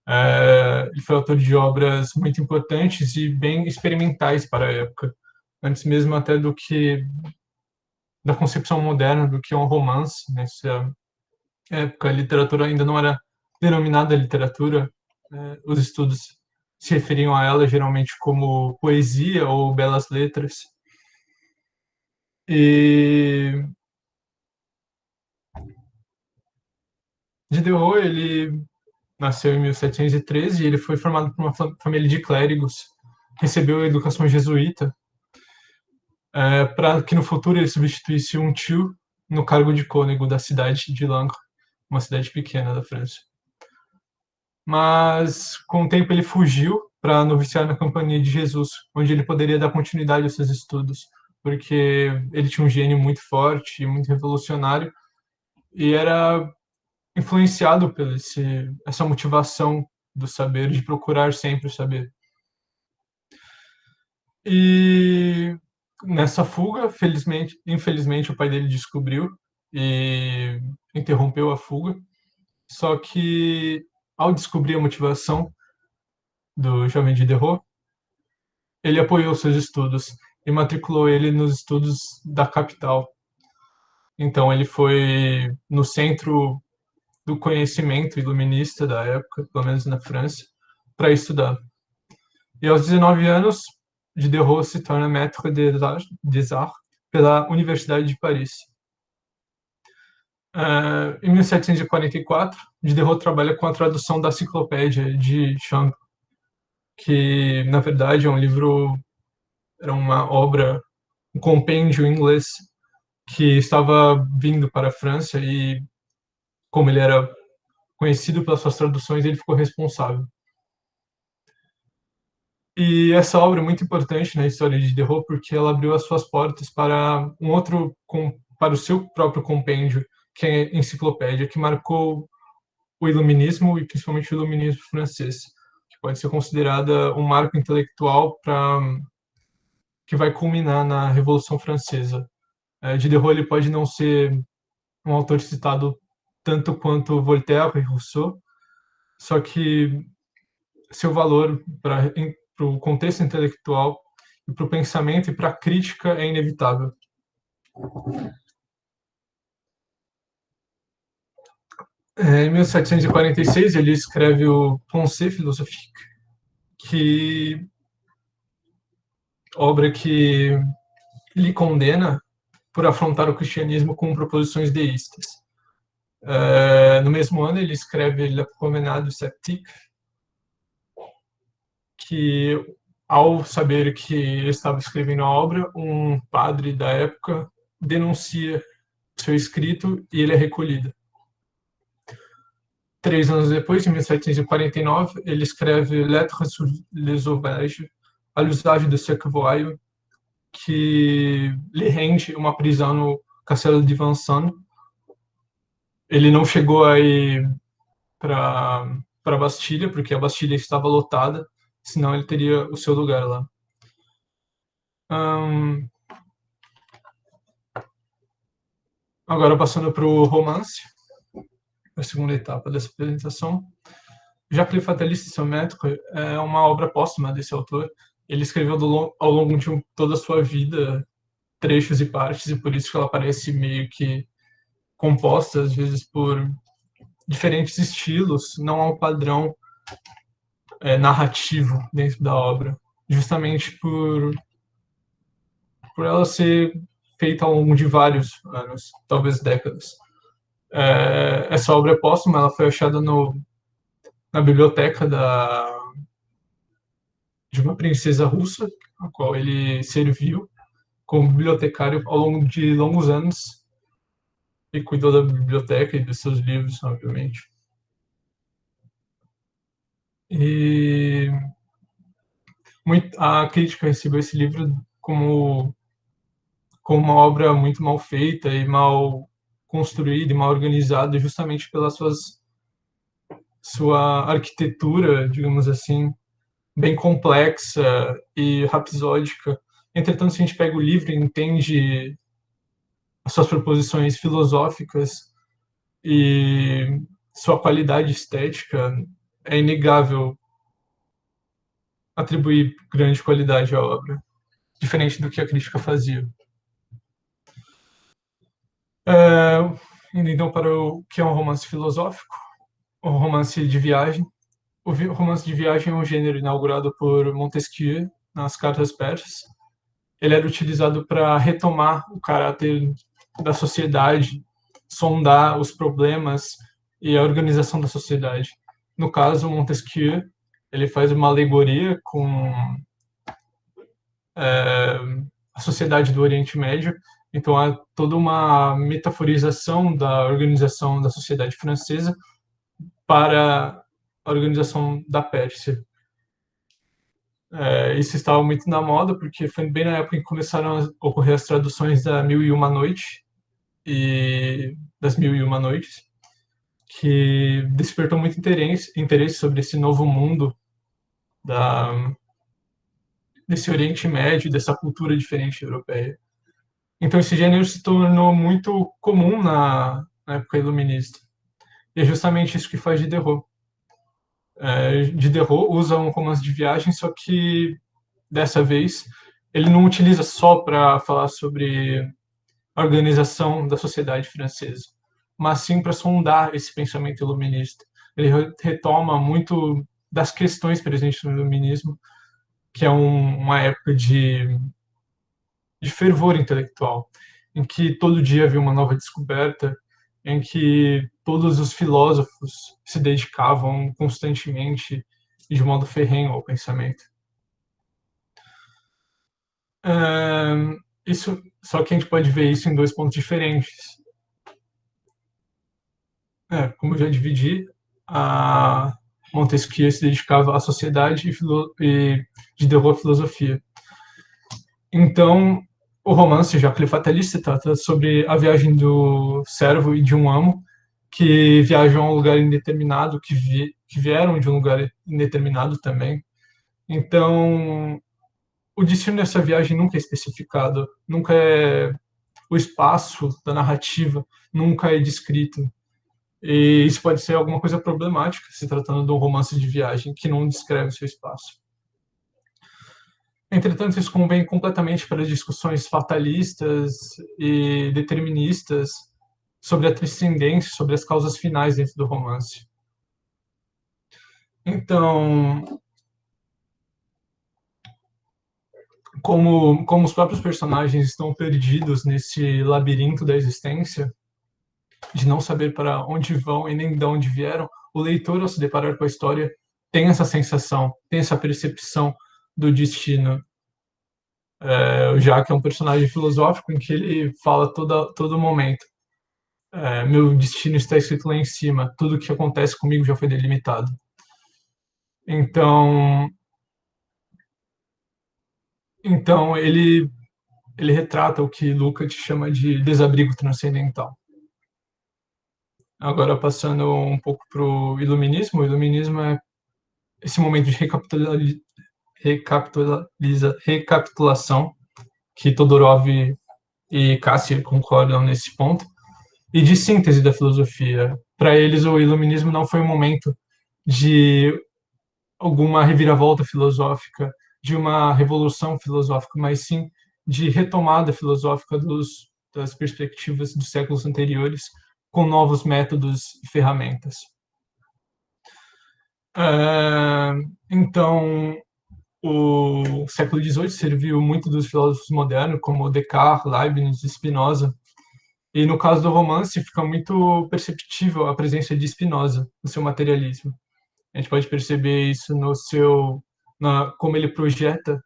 Ele foi autor de obras muito importantes e bem experimentais para a época, antes mesmo até do que da concepção moderna do que é um romance. Nessa época, a literatura ainda não era denominada literatura, os estudos se referiam a ela geralmente como poesia ou belas letras. E Diderot, ele nasceu em 1713 e ele foi formado por uma família de clérigos, recebeu a educação jesuíta, para que no futuro ele substituísse um tio no cargo de cônego da cidade de Langres, uma cidade pequena da França. Mas, com o tempo, ele fugiu para noviciar na Companhia de Jesus, onde ele poderia dar continuidade aos seus estudos, porque ele tinha um gênio muito forte e muito revolucionário, e era influenciado por essa motivação do saber, de procurar sempre o saber. E nessa fuga, infelizmente, o pai dele descobriu e interrompeu a fuga. Só que, ao descobrir a motivação do jovem Diderot, ele apoiou seus estudos e matriculou ele nos estudos da capital. Então, ele foi no centro do conhecimento iluminista da época, pelo menos na França, para estudar. E aos 19 anos, Diderot se torna maître des arts pela Universidade de Paris. Em 1744, Diderot trabalha com a tradução da Enciclopédia de Champ, que, na verdade, era uma obra, um compêndio em inglês que estava vindo para a França e, como ele era conhecido pelas suas traduções, ele ficou responsável. E essa obra é muito importante na história de Diderot porque ela abriu as suas portas para para o seu próprio compêndio, que é a Enciclopédia, que marcou o iluminismo e principalmente o iluminismo francês, que pode ser considerada um marco intelectual que vai culminar na Revolução Francesa. Diderot ele pode não ser um autor citado tanto quanto Voltaire e Rousseau, só que seu valor para o contexto intelectual e para o pensamento e para a crítica é inevitável. Em 1746, ele escreve o Pensée philosophique, obra que lhe condena por afrontar o cristianismo com proposições deístas. No mesmo ano, ele escreve La Promenade sceptique, que, ao saber que ele estava escrevendo a obra, um padre da época denuncia seu escrito e ele é recolhido. 3 anos depois, em 1749, ele escreve Lettres sur les sauvages, à l'usage de cerveaux, que lhe rende uma prisão no Castelo de Vincennes. Ele não chegou a ir para a Bastilha, porque a Bastilha estava lotada, senão ele teria o seu lugar lá. Agora, passando para o romance, a segunda etapa dessa apresentação. Jacques Le Fataliste et son Maître é uma obra póstuma desse autor. Ele escreveu ao longo de toda a sua vida trechos e partes, e por isso que ela parece meio que composta, às vezes, por diferentes estilos, não há um padrão narrativo dentro da obra, justamente por ela ser feita ao longo de vários anos, talvez décadas. Essa obra é póstuma, ela foi achada na biblioteca de uma princesa russa, a qual ele serviu como bibliotecário ao longo de longos anos e cuidou da biblioteca e dos seus livros, obviamente. E a crítica recebeu esse livro como uma obra muito mal feita e mal construída e mal organizada, justamente pela sua arquitetura, digamos assim, bem complexa e rapsódica. Entretanto, se a gente pega o livro e entende as suas proposições filosóficas e sua qualidade estética, é inegável atribuir grande qualidade à obra, diferente do que a crítica fazia. Indo então para o que é um romance filosófico, um romance de viagem. O romance de viagem é um gênero inaugurado por Montesquieu nas Cartas Persas. Ele era utilizado para retomar o caráter da sociedade, sondar os problemas e a organização da sociedade. No caso, Montesquieu, ele faz uma alegoria com a sociedade do Oriente Médio. Então, há toda uma metaforização da organização da sociedade francesa para a organização da Pérsia. Isso estava muito na moda, porque foi bem na época em que começaram a ocorrer as traduções da Mil e Uma Noite e das Mil e Uma Noites, que despertou muito interesse sobre esse novo mundo desse Oriente Médio, dessa cultura diferente europeia. Então, esse gênero se tornou muito comum na época iluminista. E é justamente isso que faz Diderot. Diderot usa um romance de viagem, só que, dessa vez, ele não utiliza só para falar sobre a organização da sociedade francesa, mas sim para sondar esse pensamento iluminista. Ele retoma muito das questões presentes no iluminismo, que é uma época de fervor intelectual, em que todo dia havia uma nova descoberta, em que todos os filósofos se dedicavam constantemente e de modo ferrenho ao pensamento. Só que a gente pode ver isso em dois pontos diferentes. Como eu já dividi, a Montesquieu se dedicava à sociedade e Diderot à filosofia. Então, o romance Jacques Le Fataliste trata sobre a viagem do servo e de um amo que viajam a um lugar indeterminado, que vieram de um lugar indeterminado também. Então, o destino dessa viagem nunca é especificado, nunca é o espaço da narrativa, nunca é descrito. E isso pode ser alguma coisa problemática, se tratando de um romance de viagem que não descreve o seu espaço. Entretanto, isso convém completamente para discussões fatalistas e deterministas sobre a transcendência, sobre as causas finais dentro do romance. Então, como os próprios personagens estão perdidos nesse labirinto da existência, de não saber para onde vão e nem de onde vieram, o leitor, ao se deparar com a história, tem essa sensação, tem essa percepção do destino. O Jacques é um personagem filosófico em que ele fala todo momento. Meu destino está escrito lá em cima, tudo que acontece comigo já foi delimitado. Então ele ele retrata o que Lukács chama de desabrigo transcendental. Agora, passando um pouco para o iluminismo é esse momento de recapitulação, que Todorov e Cassirer concordam nesse ponto, e de síntese da filosofia. Para eles, o iluminismo não foi um momento de alguma reviravolta filosófica, de uma revolução filosófica, mas sim de retomada filosófica das perspectivas dos séculos anteriores, com novos métodos e ferramentas. Então, o século XVIII serviu muito dos filósofos modernos, como Descartes, Leibniz, Spinoza, e no caso do romance fica muito perceptível a presença de Spinoza no seu materialismo. A gente pode perceber isso como ele projeta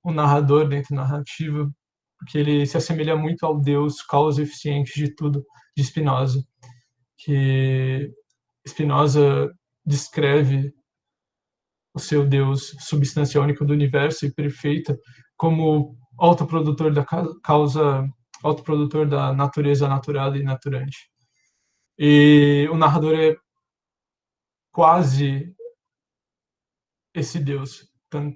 o narrador dentro da narrativa, porque ele se assemelha muito ao Deus causa eficiente de tudo, de Spinoza, que Spinoza descreve o seu Deus, substância única do universo e perfeita, como autoprodutor da causa, autoprodutor da natureza natural e naturante. E o narrador é quase esse Deus. Então,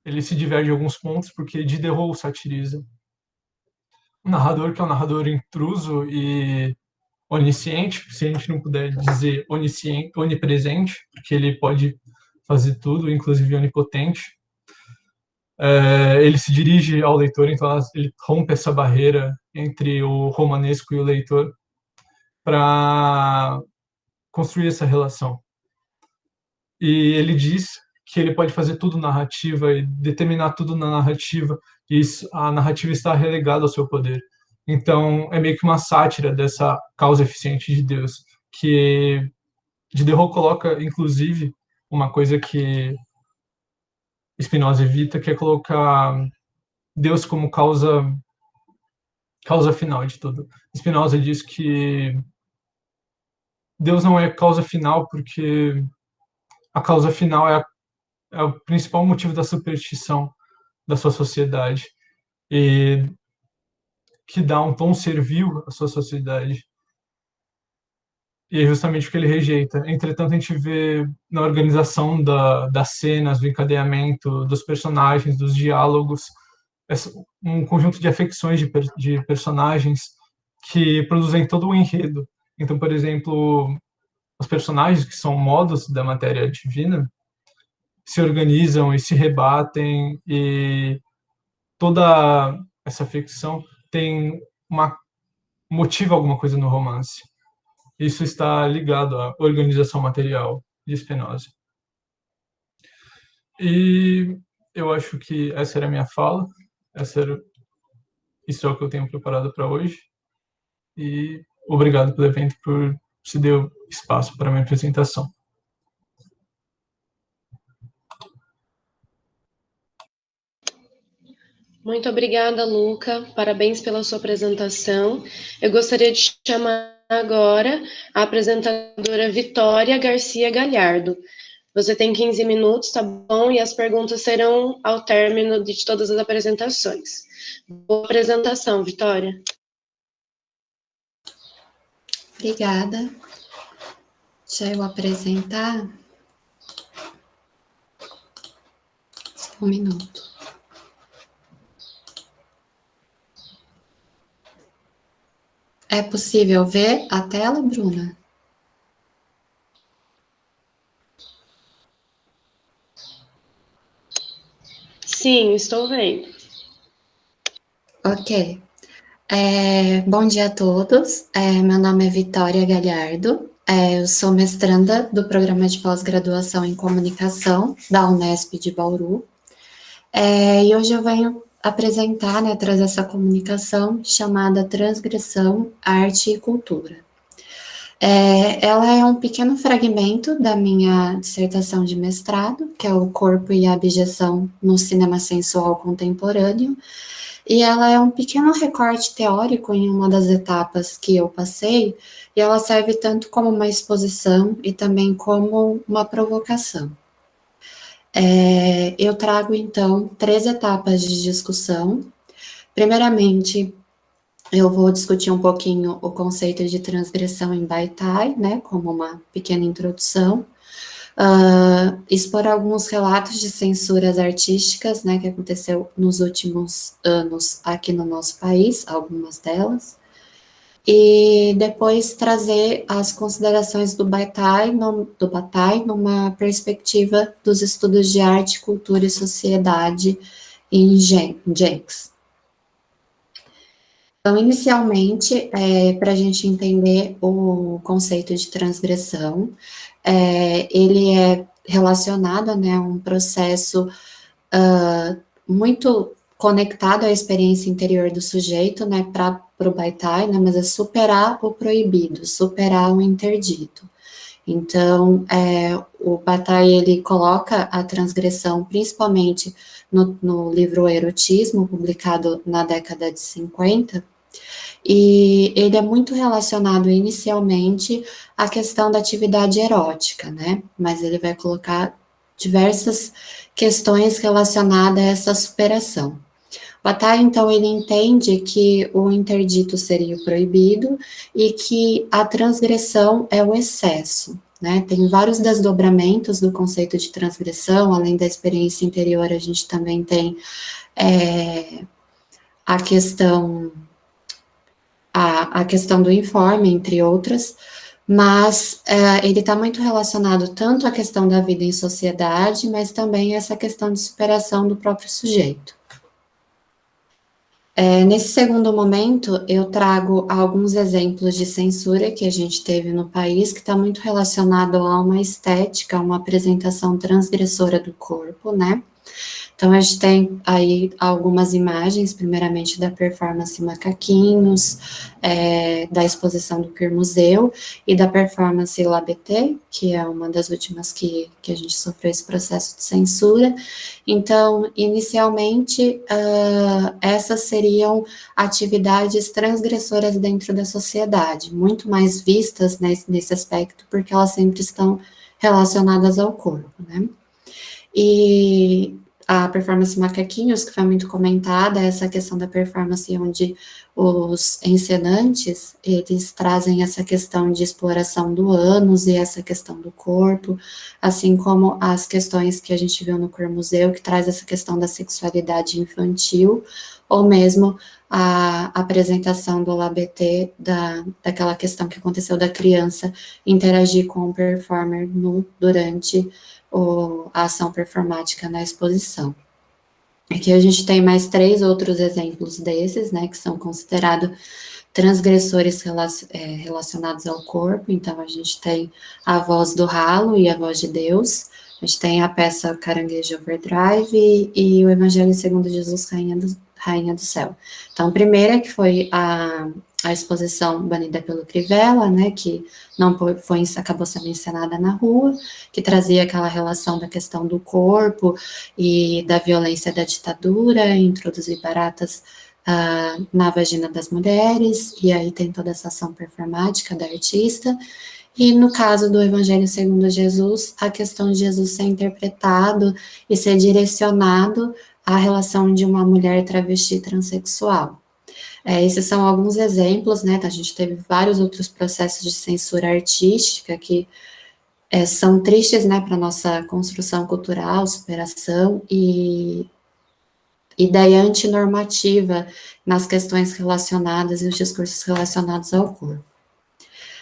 ele se diverge em alguns pontos porque Diderot satiriza. O narrador, que é um narrador intruso e onisciente, se a gente não puder dizer onisciente, onipresente, porque ele pode fazer tudo, inclusive onipotente. Ele se dirige ao leitor, então ele rompe essa barreira entre o romanesco e o leitor para construir essa relação. E ele diz que ele pode fazer tudo narrativa e determinar tudo na narrativa, e a narrativa está relegada ao seu poder. Então, é meio que uma sátira dessa causa eficiente de Deus, que Diderot coloca, inclusive, uma coisa que Spinoza evita, que é colocar Deus como causa final de tudo. Spinoza diz que Deus não é causa final porque a causa final é o principal motivo da superstição da sua sociedade e que dá um tom servil à sua sociedade. E é justamente o que ele rejeita. Entretanto, a gente vê na organização das cenas, do encadeamento, dos personagens, dos diálogos, um conjunto de afecções de personagens que produzem todo o enredo. Então, por exemplo, os personagens que são modos da matéria divina se organizam e se rebatem, e toda essa ficção motiva alguma coisa no romance. Isso está ligado à organização material de Spinoza. E eu acho que essa era a minha fala, isso é o que eu tenho preparado para hoje, e obrigado pelo evento, por se deu espaço para a minha apresentação. Muito obrigada, Luca. Parabéns pela sua apresentação. Eu gostaria de chamar agora a apresentadora Vitória Garcia Galhardo. Você tem 15 minutos, tá bom? E as perguntas serão ao término de todas as apresentações. Boa apresentação, Vitória. Obrigada. Deixa eu apresentar. Só um minuto. É possível ver a tela, Bruna? Sim, estou vendo. Ok. Bom dia a todos. Meu nome é Vitória Galhardo. Eu sou mestranda do programa de pós-graduação em comunicação da Unesp de Bauru. E hoje eu venho apresentar, trazer essa comunicação chamada Transgressão, Arte e Cultura. Ela é um pequeno fragmento da minha dissertação de mestrado, que é o Corpo e a Abjeção no Cinema Sensual Contemporâneo, e ela é um pequeno recorte teórico em uma das etapas que eu passei, e ela serve tanto como uma exposição e também como uma provocação. Eu trago, então, 3 etapas de discussão. Primeiramente, eu vou discutir um pouquinho o conceito de transgressão em Baitai, né, como uma pequena introdução, expor alguns relatos de censuras artísticas, né, que aconteceu nos últimos anos aqui no nosso país, algumas delas, e depois trazer as considerações do Bataille numa perspectiva dos estudos de arte, cultura e sociedade em Jenks. Então, inicialmente, para a gente entender o conceito de transgressão, ele é relacionado, né, a um processo muito conectado à experiência interior do sujeito, né, para o Bataille, né, mas é superar o proibido, superar o interdito. Então, o Bataille, ele coloca a transgressão, principalmente no livro O Erotismo, publicado na década de 50, e ele é muito relacionado inicialmente à questão da atividade erótica, né, mas ele vai colocar diversas questões relacionadas a essa superação. Bataille, então, ele entende que o interdito seria o proibido e que a transgressão é o excesso, né? Tem vários desdobramentos do conceito de transgressão, além da experiência interior, a gente também tem a questão do informe, entre outras, mas ele está muito relacionado tanto à questão da vida em sociedade, mas também a essa questão de superação do próprio sujeito. Nesse segundo momento, eu trago alguns exemplos de censura que a gente teve no país, que está muito relacionado a uma estética, uma apresentação transgressora do corpo, né? Então, a gente tem aí algumas imagens, primeiramente da performance Macaquinhos, da exposição do Queer Museu, e da performance Labeté, que é uma das últimas que a gente sofreu esse processo de censura. Então, inicialmente, essas seriam atividades transgressoras dentro da sociedade, muito mais vistas nesse aspecto, porque elas sempre estão relacionadas ao corpo, né? E a performance Macaquinhos, que foi muito comentada, essa questão da performance onde os encenantes, eles trazem essa questão de exploração do ânus e essa questão do corpo, assim como as questões que a gente viu no Queer Museu, que traz essa questão da sexualidade infantil, ou mesmo a apresentação do Labeté, daquela questão que aconteceu da criança interagir com o performer nu durante a ação performática na exposição. Aqui a gente tem mais 3 outros exemplos desses, né, que são considerados transgressores relacionados ao corpo. Então, a gente tem a voz do ralo e a voz de Deus, a gente tem a peça Caranguejo Overdrive e o Evangelho segundo Jesus, Rainha do Céu. Então, a primeira que foi a exposição Banida pelo Crivella, né, que não acabou sendo encenada na rua, que trazia aquela relação da questão do corpo e da violência da ditadura, introduzir baratas na vagina das mulheres, e aí tem toda essa ação performática da artista. E no caso do Evangelho segundo Jesus, a questão de Jesus ser interpretado e ser direcionado à relação de uma mulher travesti transexual. Esses são alguns exemplos, né? A gente teve vários outros processos de censura artística que são tristes, né, para a nossa construção cultural, superação e ideia antinormativa nas questões relacionadas e os discursos relacionados ao corpo.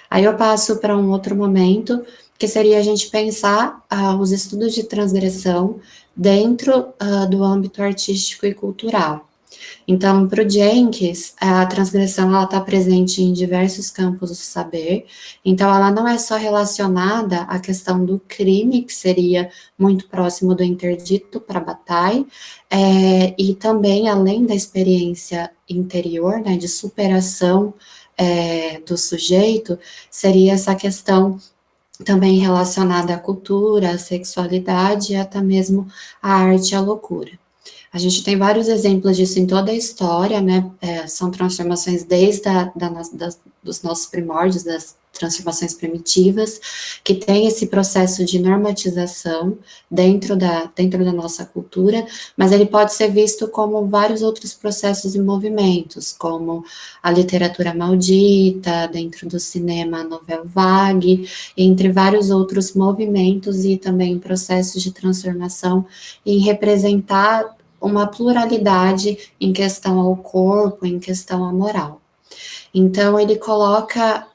Aí eu passo para um outro momento, que seria a gente pensar os estudos de transgressão dentro do âmbito artístico e cultural. Então, para o Jenkins, a transgressão ela está presente em diversos campos do saber, então ela não é só relacionada à questão do crime, que seria muito próximo do interdito para Bataille, e também, além da experiência interior, né, de superação do sujeito, seria essa questão também relacionada à cultura, à sexualidade e até mesmo à arte e à loucura. A gente tem vários exemplos disso em toda a história, né? São transformações desde dos nossos primórdios, das transformações primitivas, que tem esse processo de normatização dentro da nossa cultura, mas ele pode ser visto como vários outros processos e movimentos, como a literatura maldita, dentro do cinema, a novela vague, entre vários outros movimentos e também processos de transformação em representar uma pluralidade em questão ao corpo, em questão à moral. Então, ele coloca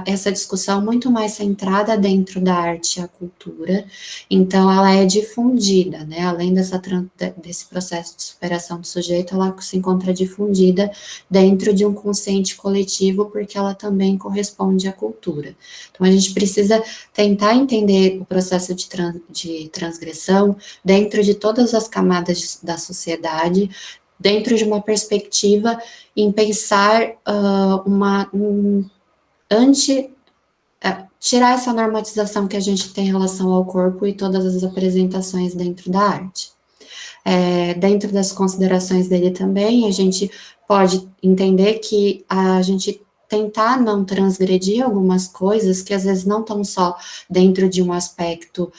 essa discussão muito mais centrada dentro da arte e a cultura, então ela é difundida, né, além desse processo de superação do sujeito, ela se encontra difundida dentro de um consciente coletivo, porque ela também corresponde à cultura. Então, a gente precisa tentar entender o processo de transgressão dentro de todas as camadas da sociedade, dentro de uma perspectiva em pensar tirar essa normatização que a gente tem em relação ao corpo e todas as apresentações dentro da arte. Dentro das considerações dele também, a gente pode entender que a gente tentar não transgredir algumas coisas que às vezes não estão só dentro de um aspecto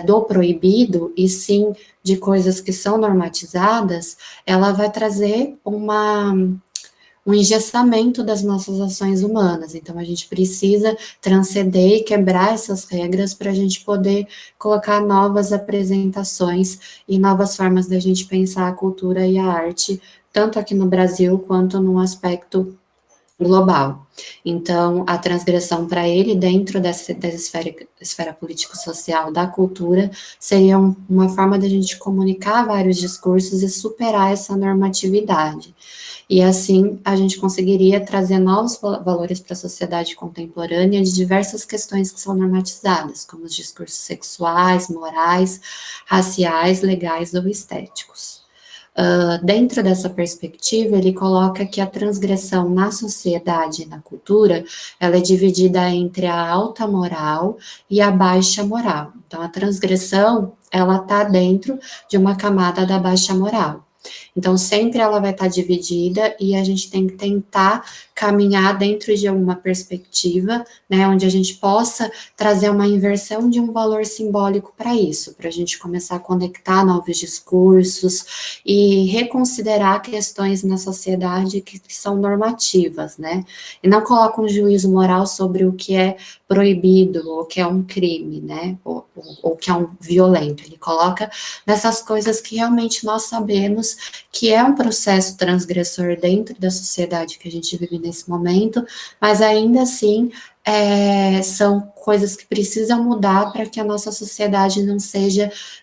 do proibido, e sim de coisas que são normatizadas, ela vai trazer um engessamento das nossas ações humanas. Então, a gente precisa transcender e quebrar essas regras para a gente poder colocar novas apresentações e novas formas da gente pensar a cultura e a arte, tanto aqui no Brasil quanto no aspecto global. Então, a transgressão para ele, dentro dessa esfera político-social da cultura, seria uma forma da gente comunicar vários discursos e superar essa normatividade. E assim, a gente conseguiria trazer novos valores para a sociedade contemporânea de diversas questões que são normatizadas, como os discursos sexuais, morais, raciais, legais ou estéticos. Dentro dessa perspectiva, ele coloca que a transgressão na sociedade e na cultura, ela é dividida entre a alta moral e a baixa moral. Então, a transgressão, ela está dentro de uma camada da baixa moral. Então, sempre ela vai estar dividida e a gente tem que tentar caminhar dentro de alguma perspectiva, né, onde a gente possa trazer uma inversão de um valor simbólico para isso, para a gente começar a conectar novos discursos e reconsiderar questões na sociedade que são normativas, né, e não coloca um juízo moral sobre o que é proibido, ou que é um crime, né, ou que é um violento. Ele coloca nessas coisas que realmente nós sabemos que é um processo transgressor dentro da sociedade que a gente vive nesse momento, mas ainda assim são coisas que precisam mudar para que a nossa sociedade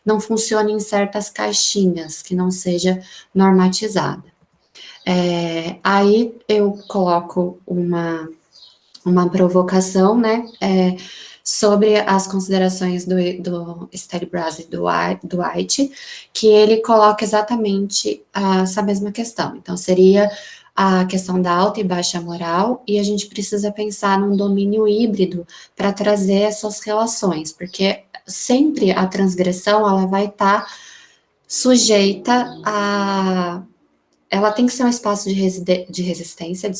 não funcione em certas caixinhas, que não seja normatizada. Aí eu coloco uma provocação, né, sobre as considerações do Stanley Brase e do White, que ele coloca exatamente essa mesma questão. Então, seria a questão da alta e baixa moral, e a gente precisa pensar num domínio híbrido para trazer essas relações, porque sempre a transgressão, ela vai estar sujeita ela tem que ser um espaço de resistência,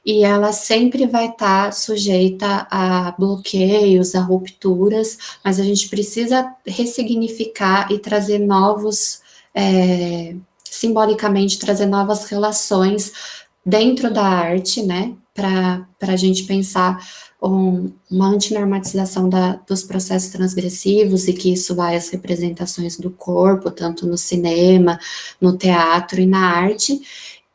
e ela sempre vai estar sujeita a bloqueios, a rupturas, mas a gente precisa ressignificar e trazer simbolicamente, trazer novas relações dentro da arte, né, para a gente pensar uma antinormatização dos processos transgressivos, e que isso vai às representações do corpo, tanto no cinema, no teatro e na arte,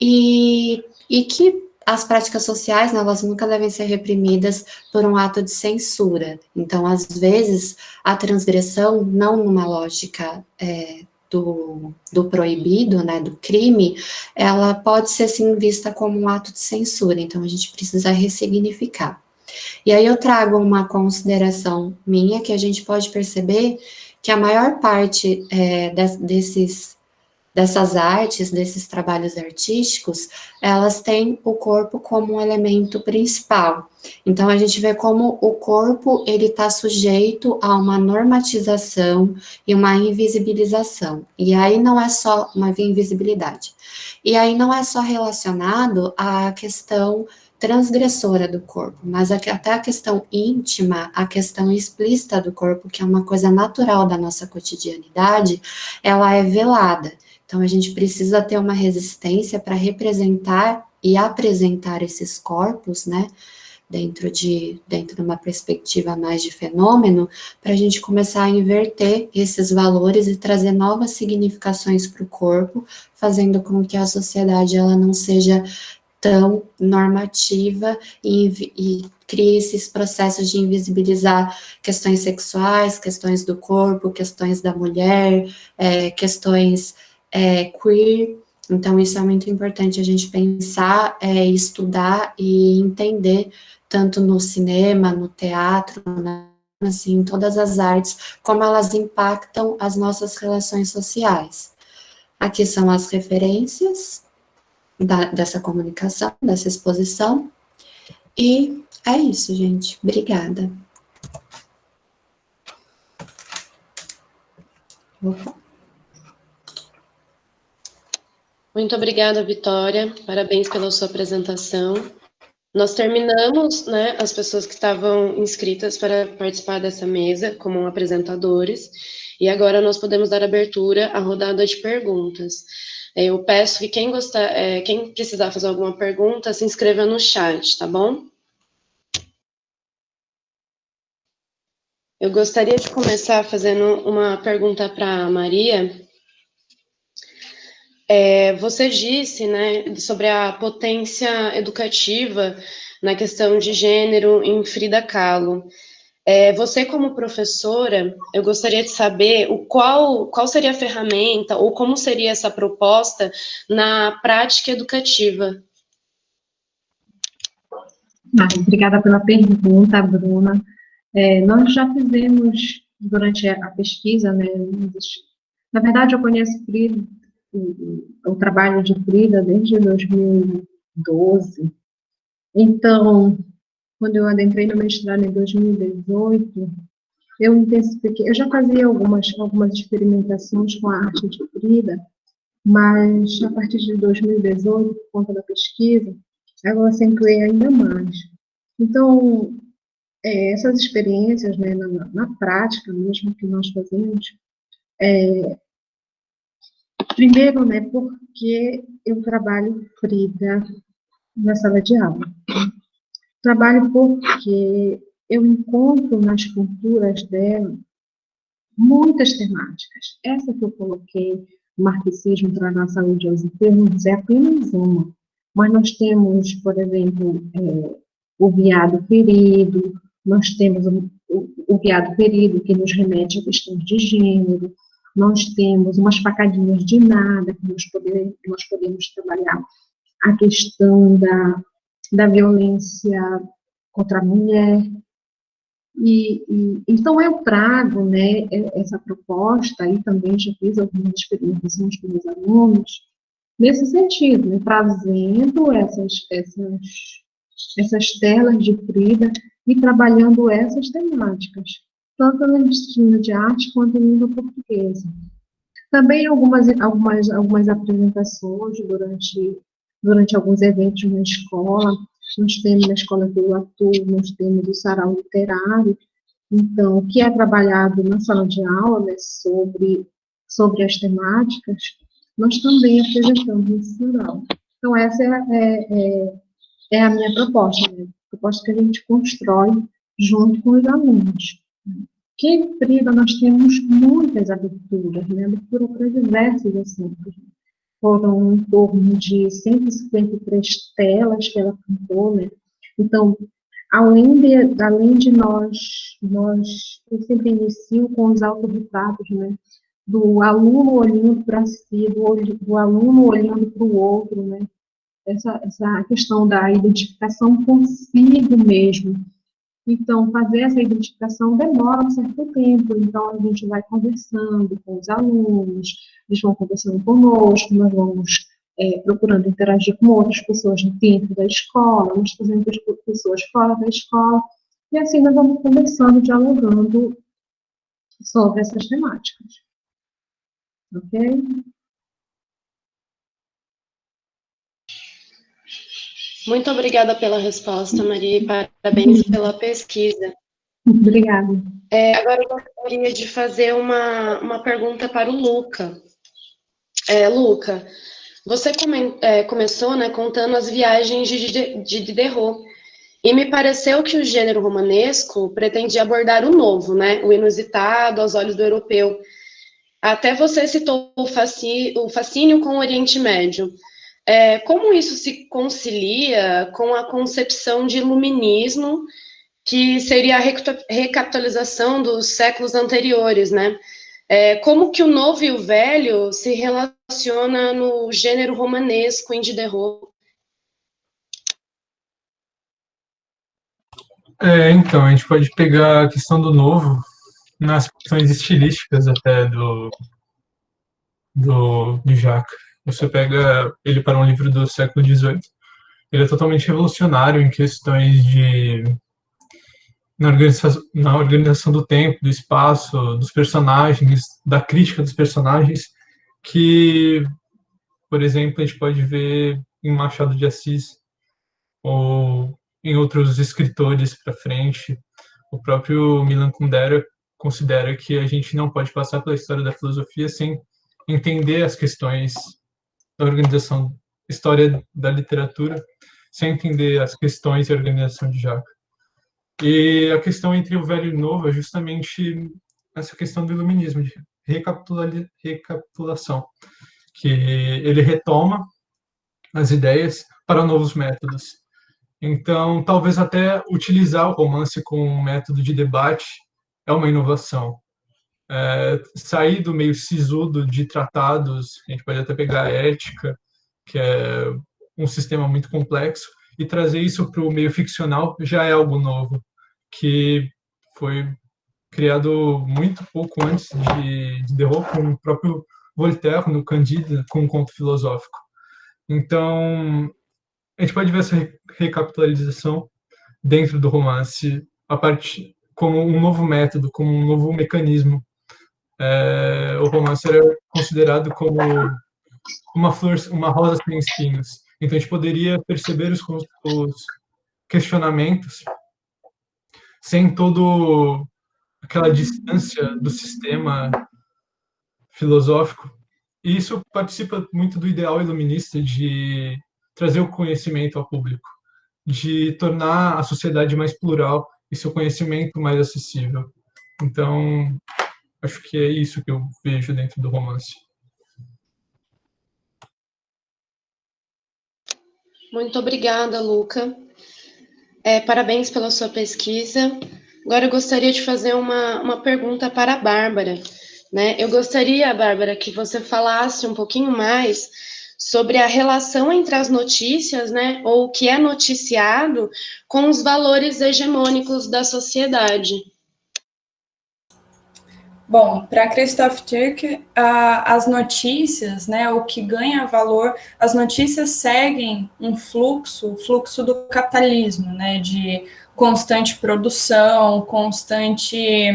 e que as práticas sociais, né, elas nunca devem ser reprimidas por um ato de censura. Então, às vezes, a transgressão, não numa lógica do proibido, né, do crime, ela pode ser, sim, vista como um ato de censura. Então, a gente precisa ressignificar. E aí eu trago uma consideração minha, que a gente pode perceber que a maior parte dessas artes, desses trabalhos artísticos, elas têm o corpo como um elemento principal. Então, a gente vê como o corpo, ele está sujeito a uma normatização e uma invisibilização. E aí não é só uma invisibilidade. E aí não é só relacionado à questão transgressora do corpo, mas até a questão íntima, a questão explícita do corpo, que é uma coisa natural da nossa cotidianidade, ela é velada. Então, a gente precisa ter uma resistência para representar e apresentar esses corpos, né, dentro de uma perspectiva mais de fenômeno, para a gente começar a inverter esses valores e trazer novas significações para o corpo, fazendo com que a sociedade ela não seja tão normativa e cria esses processos de invisibilizar questões sexuais, questões do corpo, questões da mulher, questões queer. Então, isso é muito importante a gente pensar, estudar e entender, tanto no cinema, no teatro, assim, em todas as artes, como elas impactam as nossas relações sociais. Aqui são as referências dessa comunicação, dessa exposição, e é isso, gente. Obrigada. Opa. Muito obrigada, Vitória. Parabéns pela sua apresentação. Nós terminamos, né, as pessoas que estavam inscritas para participar dessa mesa como apresentadores, e agora nós podemos dar abertura à rodada de perguntas. Eu peço que quem precisar fazer alguma pergunta, se inscreva no chat, tá bom? Eu gostaria de começar fazendo uma pergunta para a Maria. Você disse, né, sobre a potência educativa na questão de gênero em Frida Kahlo. Você, como professora, eu gostaria de saber qual seria a ferramenta ou como seria essa proposta na prática educativa. Obrigada pela pergunta, Bruna. Nós já fizemos, durante a pesquisa, né, na verdade, eu conheço o trabalho de Frida desde 2012. Então, quando eu adentrei no mestrado em 2018, eu intensifiquei, eu já fazia algumas experimentações com a arte de Frida, mas a partir de 2018, por conta da pesquisa, eu acentuei ainda mais. Então, essas experiências, né, na prática mesmo que nós fazemos, primeiro, né, porque eu trabalho Frida na sala de aula. Trabalho porque eu encontro nas culturas dela muitas temáticas. Essa que eu coloquei, o marxismo traz a saúde aos enfermos, é apenas uma. Mas nós temos, por exemplo, o veado ferido, nós temos o veado ferido que nos remete a questões de gênero, nós temos umas facadinhas de nada, que nós podemos trabalhar a questão da violência contra a mulher. Então, eu trago, né, essa proposta, e também já fiz algumas experimentações com meus alunos, nesse sentido, né, trazendo essas telas de Frida e trabalhando essas temáticas, tanto na disciplina de arte quanto em língua portuguesa. Também algumas apresentações durante alguns eventos na escola. Nós temos na Escola do Ator, nós temos o Sarau Literário, então, que é trabalhado na sala de aula, né, sobre as temáticas, nós também apresentamos nesse sarau. Então, essa é a minha proposta, né, a proposta que a gente constrói junto com os alunos. Que em Frida nós temos muitas aberturas, né, abertura para diversos assuntos. Foram em torno de 153 telas que ela pintou, né? Então, além de nós, eu sempre inicio com os autorretratos, né? Do aluno olhando para si, do aluno olhando para o outro, né? Essa questão da identificação consigo mesmo, Então, fazer essa identificação demora um certo tempo, então a gente vai conversando com os alunos, eles vão conversando conosco, nós vamos procurando interagir com outras pessoas dentro da escola, uns fazendo com pessoas fora da escola, e assim nós vamos conversando, dialogando sobre essas temáticas. Ok? Muito obrigada pela resposta, Maria, e parabéns pela pesquisa. Obrigada. Agora eu gostaria de fazer uma pergunta para o Luca. Luca, você começou, né, contando as viagens de Diderot, e me pareceu que o gênero romanesco pretendia abordar o novo, né, o inusitado aos olhos do europeu. Até você citou o fascínio com o Oriente Médio. Como isso se concilia com a concepção de iluminismo, que seria a recapitalização dos séculos anteriores, né? Como que o novo e o velho se relaciona no gênero romanesco em Diderot? Então, a gente pode pegar a questão do novo nas questões estilísticas até de Jacques. Você pega ele para um livro do século XVIII, ele é totalmente revolucionário em questões na organização do tempo, do espaço, dos personagens, da crítica dos personagens, que, por exemplo, a gente pode ver em Machado de Assis ou em outros escritores para frente. O próprio Milan Kundera considera que a gente não pode passar pela história da filosofia sem entender as questões da organização, história da literatura, sem entender as questões e a organização de Jacques. E a questão entre o velho e o novo é justamente essa questão do iluminismo, de recapitulação, que ele retoma as ideias para novos métodos. Então, talvez até utilizar o romance como um método de debate é uma inovação. Sair do meio sisudo de tratados, a gente pode até pegar a ética, que é um sistema muito complexo, e trazer isso para o meio ficcional já é algo novo, que foi criado muito pouco antes de Diderot, com o próprio Voltaire, no Candide, com um conto filosófico. Então, a gente pode ver essa recapitalização dentro do romance, como um novo método, como um novo mecanismo. O romance era considerado como uma flor, uma rosa sem espinhos. Então a gente poderia perceber os questionamentos sem todo aquela distância do sistema filosófico. E isso participa muito do ideal iluminista de trazer o conhecimento ao público, de tornar a sociedade mais plural e seu conhecimento mais acessível. Então, acho que é isso que eu vejo dentro do romance. Muito obrigada, Luca. Parabéns pela sua pesquisa. Agora eu gostaria de fazer uma pergunta para a Bárbara, né? Eu gostaria, Bárbara, que você falasse um pouquinho mais sobre a relação entre as notícias, né, ou o que é noticiado, com os valores hegemônicos da sociedade. Bom, para Christoph Türk, as notícias, né, o que ganha valor, as notícias seguem um fluxo, o fluxo do capitalismo, né, de constante produção, constante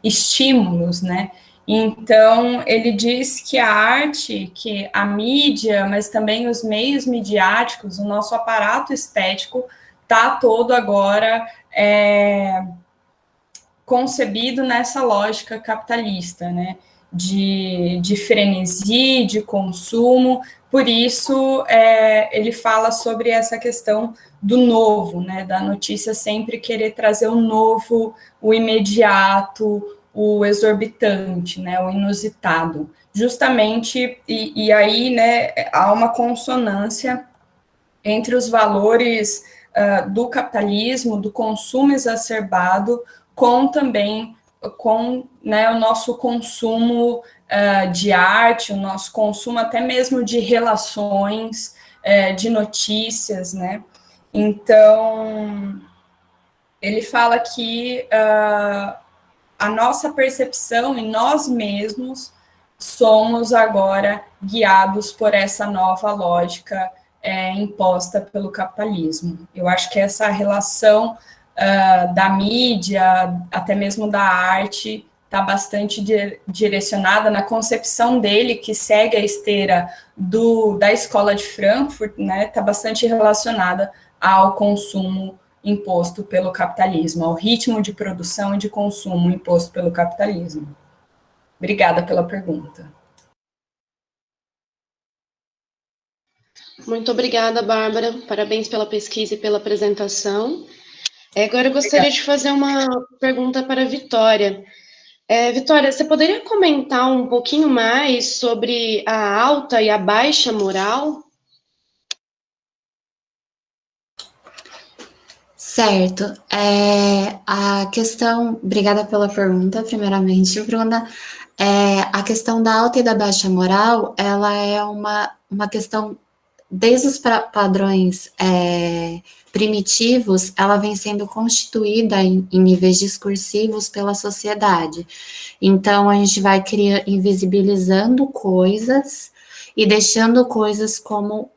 estímulos, né. Então, ele diz que a arte, que a mídia, mas também os meios midiáticos, o nosso aparato estético, está todo agora concebido nessa lógica capitalista, né, de frenesi, de consumo. Por isso, ele fala sobre essa questão do novo, né, da notícia sempre querer trazer o novo, o imediato, o exorbitante, né, o inusitado. Justamente, e aí, né, há uma consonância entre os valores do capitalismo, do consumo exacerbado, com também com, né, o nosso consumo de arte, o nosso consumo até mesmo de relações, de notícias, né? Então, Ele fala que a nossa percepção e nós mesmos somos agora guiados por essa nova lógica imposta pelo capitalismo. Eu acho que essa relação da mídia, até mesmo da arte, está bastante direcionada na concepção dele, que segue a esteira da escola de Frankfurt, né, está bastante relacionada ao consumo imposto pelo capitalismo, ao ritmo de produção e de consumo imposto pelo capitalismo. Obrigada pela pergunta. Muito obrigada, Bárbara. Parabéns pela pesquisa e pela apresentação. Agora eu gostaria de fazer uma pergunta para a Vitória. Vitória, você poderia comentar um pouquinho mais sobre a alta e a baixa moral? Certo. A questão, obrigada pela pergunta, primeiramente, Bruna. A questão da alta e da baixa moral, ela é uma questão, desde os padrões primitivos, ela vem sendo constituída em níveis discursivos pela sociedade. Então, a gente vai invisibilizando coisas e deixando coisas como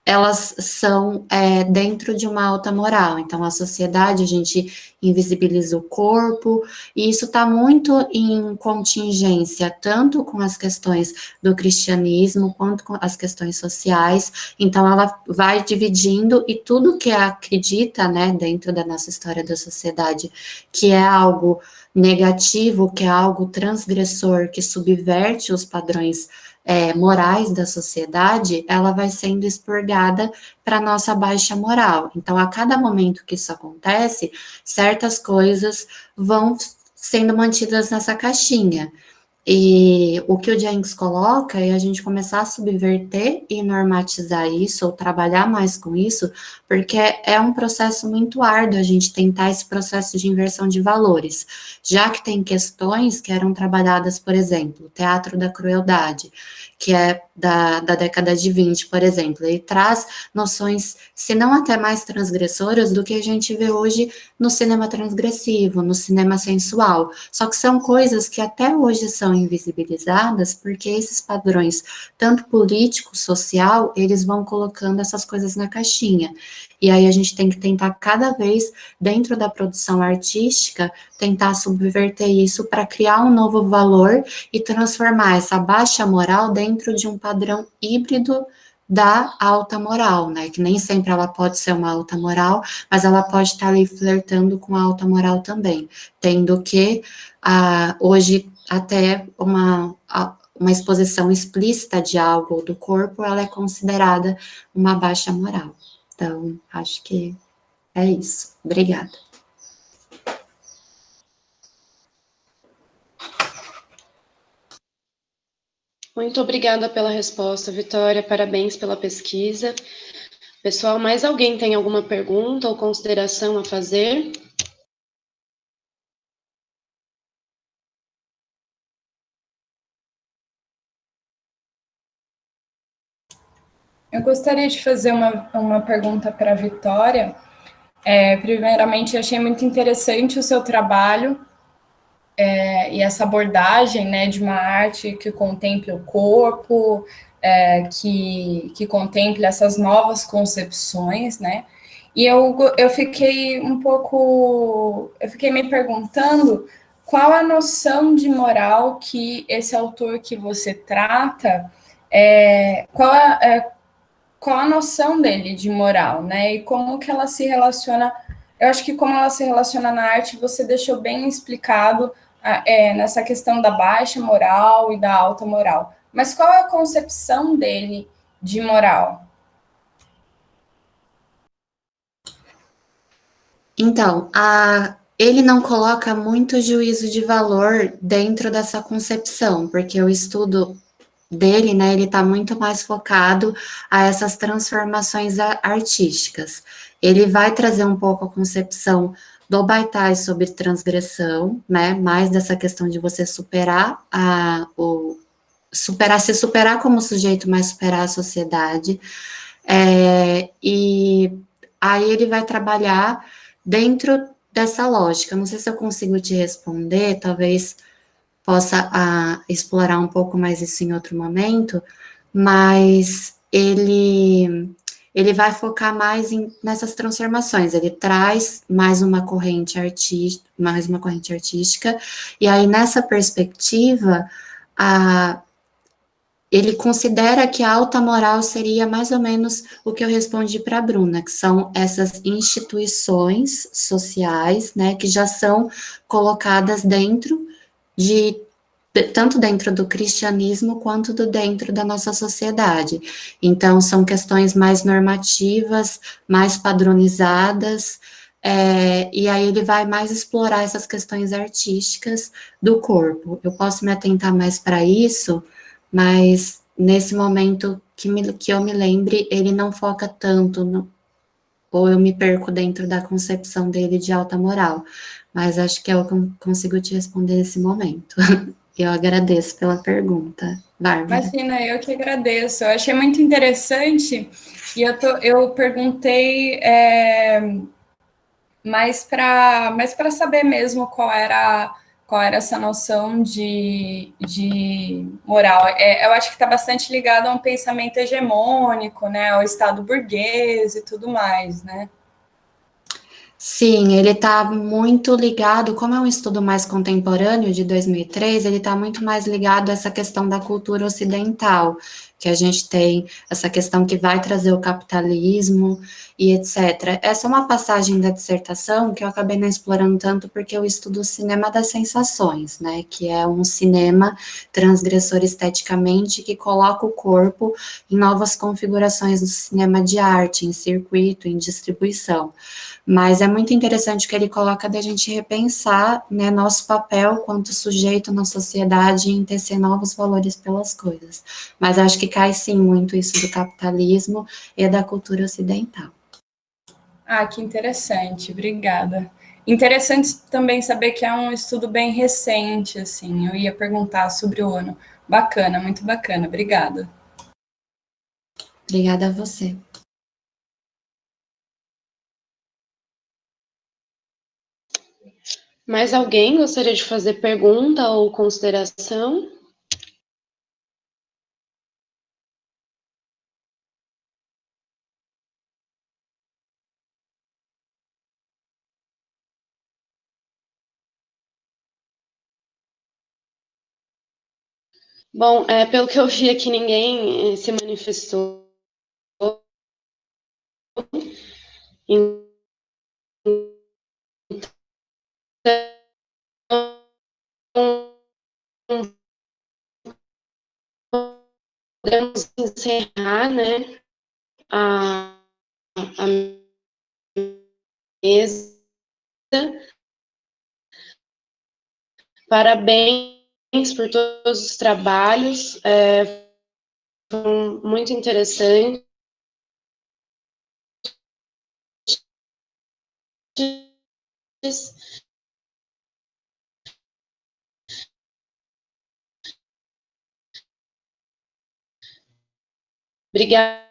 elas são dentro de uma alta moral. Então, a sociedade, a gente invisibiliza o corpo, e isso está muito em contingência, tanto com as questões do cristianismo, quanto com as questões sociais. Então, ela vai dividindo, e tudo que acredita, né, dentro da nossa história da sociedade, que é algo negativo, que é algo transgressor, que subverte os padrões morais da sociedade, ela vai sendo expurgada para a nossa baixa moral. Então, a cada momento que isso acontece, certas coisas vão sendo mantidas nessa caixinha. E o que o Jenks coloca é a gente começar a subverter e normatizar isso, ou trabalhar mais com isso, porque é um processo muito árduo a gente tentar esse processo de inversão de valores, já que tem questões que eram trabalhadas, por exemplo, o teatro da crueldade, que é da década de 20, por exemplo, ele traz noções, se não até mais transgressoras, do que a gente vê hoje no cinema transgressivo, no cinema sensual, só que são coisas que até hoje são invisibilizadas, porque esses padrões, tanto político, social, eles vão colocando essas coisas na caixinha, e aí a gente tem que tentar cada vez, dentro da produção artística, tentar subverter isso para criar um novo valor e transformar essa baixa moral dentro de um padrão híbrido da alta moral, né, que nem sempre ela pode ser uma alta moral, mas ela pode estar ali flertando com a alta moral também, tendo que, hoje, até uma exposição explícita de algo do corpo, ela é considerada uma baixa moral. Então, acho que é isso. Obrigada. Muito obrigada pela resposta, Vitória. Parabéns pela pesquisa. Pessoal, mais alguém tem alguma pergunta ou consideração a fazer? Eu gostaria de fazer uma pergunta para a Vitória. Primeiramente, eu achei muito interessante o seu trabalho e essa abordagem, né, de uma arte que contemple o corpo, que contemple essas novas concepções, né? E eu fiquei eu fiquei me perguntando qual a noção de moral que esse autor que você trata, qual a noção dele de moral, né? E como que ela se relaciona. Eu acho que como ela se relaciona na arte, você deixou bem explicado nessa questão da baixa moral e da alta moral. Mas qual é a concepção dele de moral? Então, ele não coloca muito juízo de valor dentro dessa concepção, porque o estudo dele, né, ele está muito mais focado a essas transformações artísticas. Ele vai trazer um pouco a concepção do Bataille sobre transgressão, né, mais dessa questão de você superar se superar como sujeito, mas superar a sociedade, e aí ele vai trabalhar dentro dessa lógica. Não sei se eu consigo te responder, talvez possa explorar um pouco mais isso em outro momento, mas ele vai focar mais nessas transformações, ele traz mais uma corrente artística, e aí nessa perspectiva, ele considera que a alta moral seria mais ou menos o que eu respondi para a Bruna, que são essas instituições sociais, né, que já são colocadas dentro tanto dentro do cristianismo quanto dentro da nossa sociedade. Então, são questões mais normativas, mais padronizadas, e aí ele vai mais explorar essas questões artísticas do corpo. Eu posso me atentar mais para isso, mas nesse momento que eu me lembre, ele não foca tanto ou eu me perco dentro da concepção dele de alta moral, mas acho que eu consigo te responder nesse momento. Eu agradeço pela pergunta, Bárbara. Imagina, eu que agradeço. Eu achei muito interessante e eu perguntei mais para saber mesmo qual era essa noção de moral. Eu acho que está bastante ligado a um pensamento hegemônico, né, ao Estado burguês e tudo mais, né? Sim, ele está muito ligado, como é um estudo mais contemporâneo, de 2003, ele está muito mais ligado a essa questão da cultura ocidental, que a gente tem essa questão que vai trazer o capitalismo e etc. Essa é uma passagem da dissertação que eu acabei não explorando tanto porque eu estudo o cinema das sensações, né, que é um cinema transgressor esteticamente que coloca o corpo em novas configurações do cinema de arte, em circuito, em distribuição. Mas é muito interessante o que ele coloca da gente repensar, né, nosso papel quanto sujeito na sociedade em tecer novos valores pelas coisas. Mas acho que cai sim muito isso do capitalismo e da cultura ocidental. Ah, que interessante, obrigada. Interessante também saber que é um estudo bem recente, assim. Eu ia perguntar sobre o ano. Bacana, muito bacana, obrigada. Obrigada a você. Mais alguém gostaria de fazer pergunta ou consideração? Bom, pelo que eu vi aqui, ninguém se manifestou. Então, podemos encerrar, né, a mesa. Parabéns por todos os trabalhos, foram muito interessantes. Obrigada.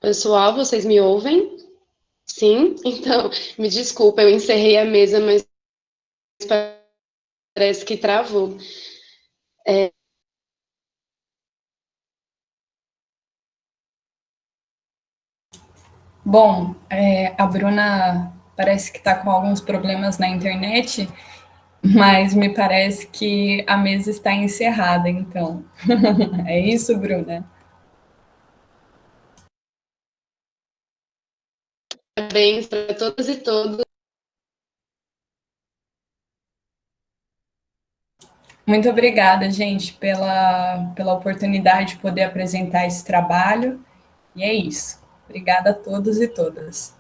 Pessoal, vocês me ouvem? Sim? Então, me desculpa, eu encerrei a mesa, mas parece que travou. Bom, a Bruna parece que está com alguns problemas na internet, mas me parece que a mesa está encerrada, então. É isso, Bruna? Parabéns para todas e todos. Muito obrigada, gente, pela oportunidade de poder apresentar esse trabalho. E é isso. Obrigada a todos e todas.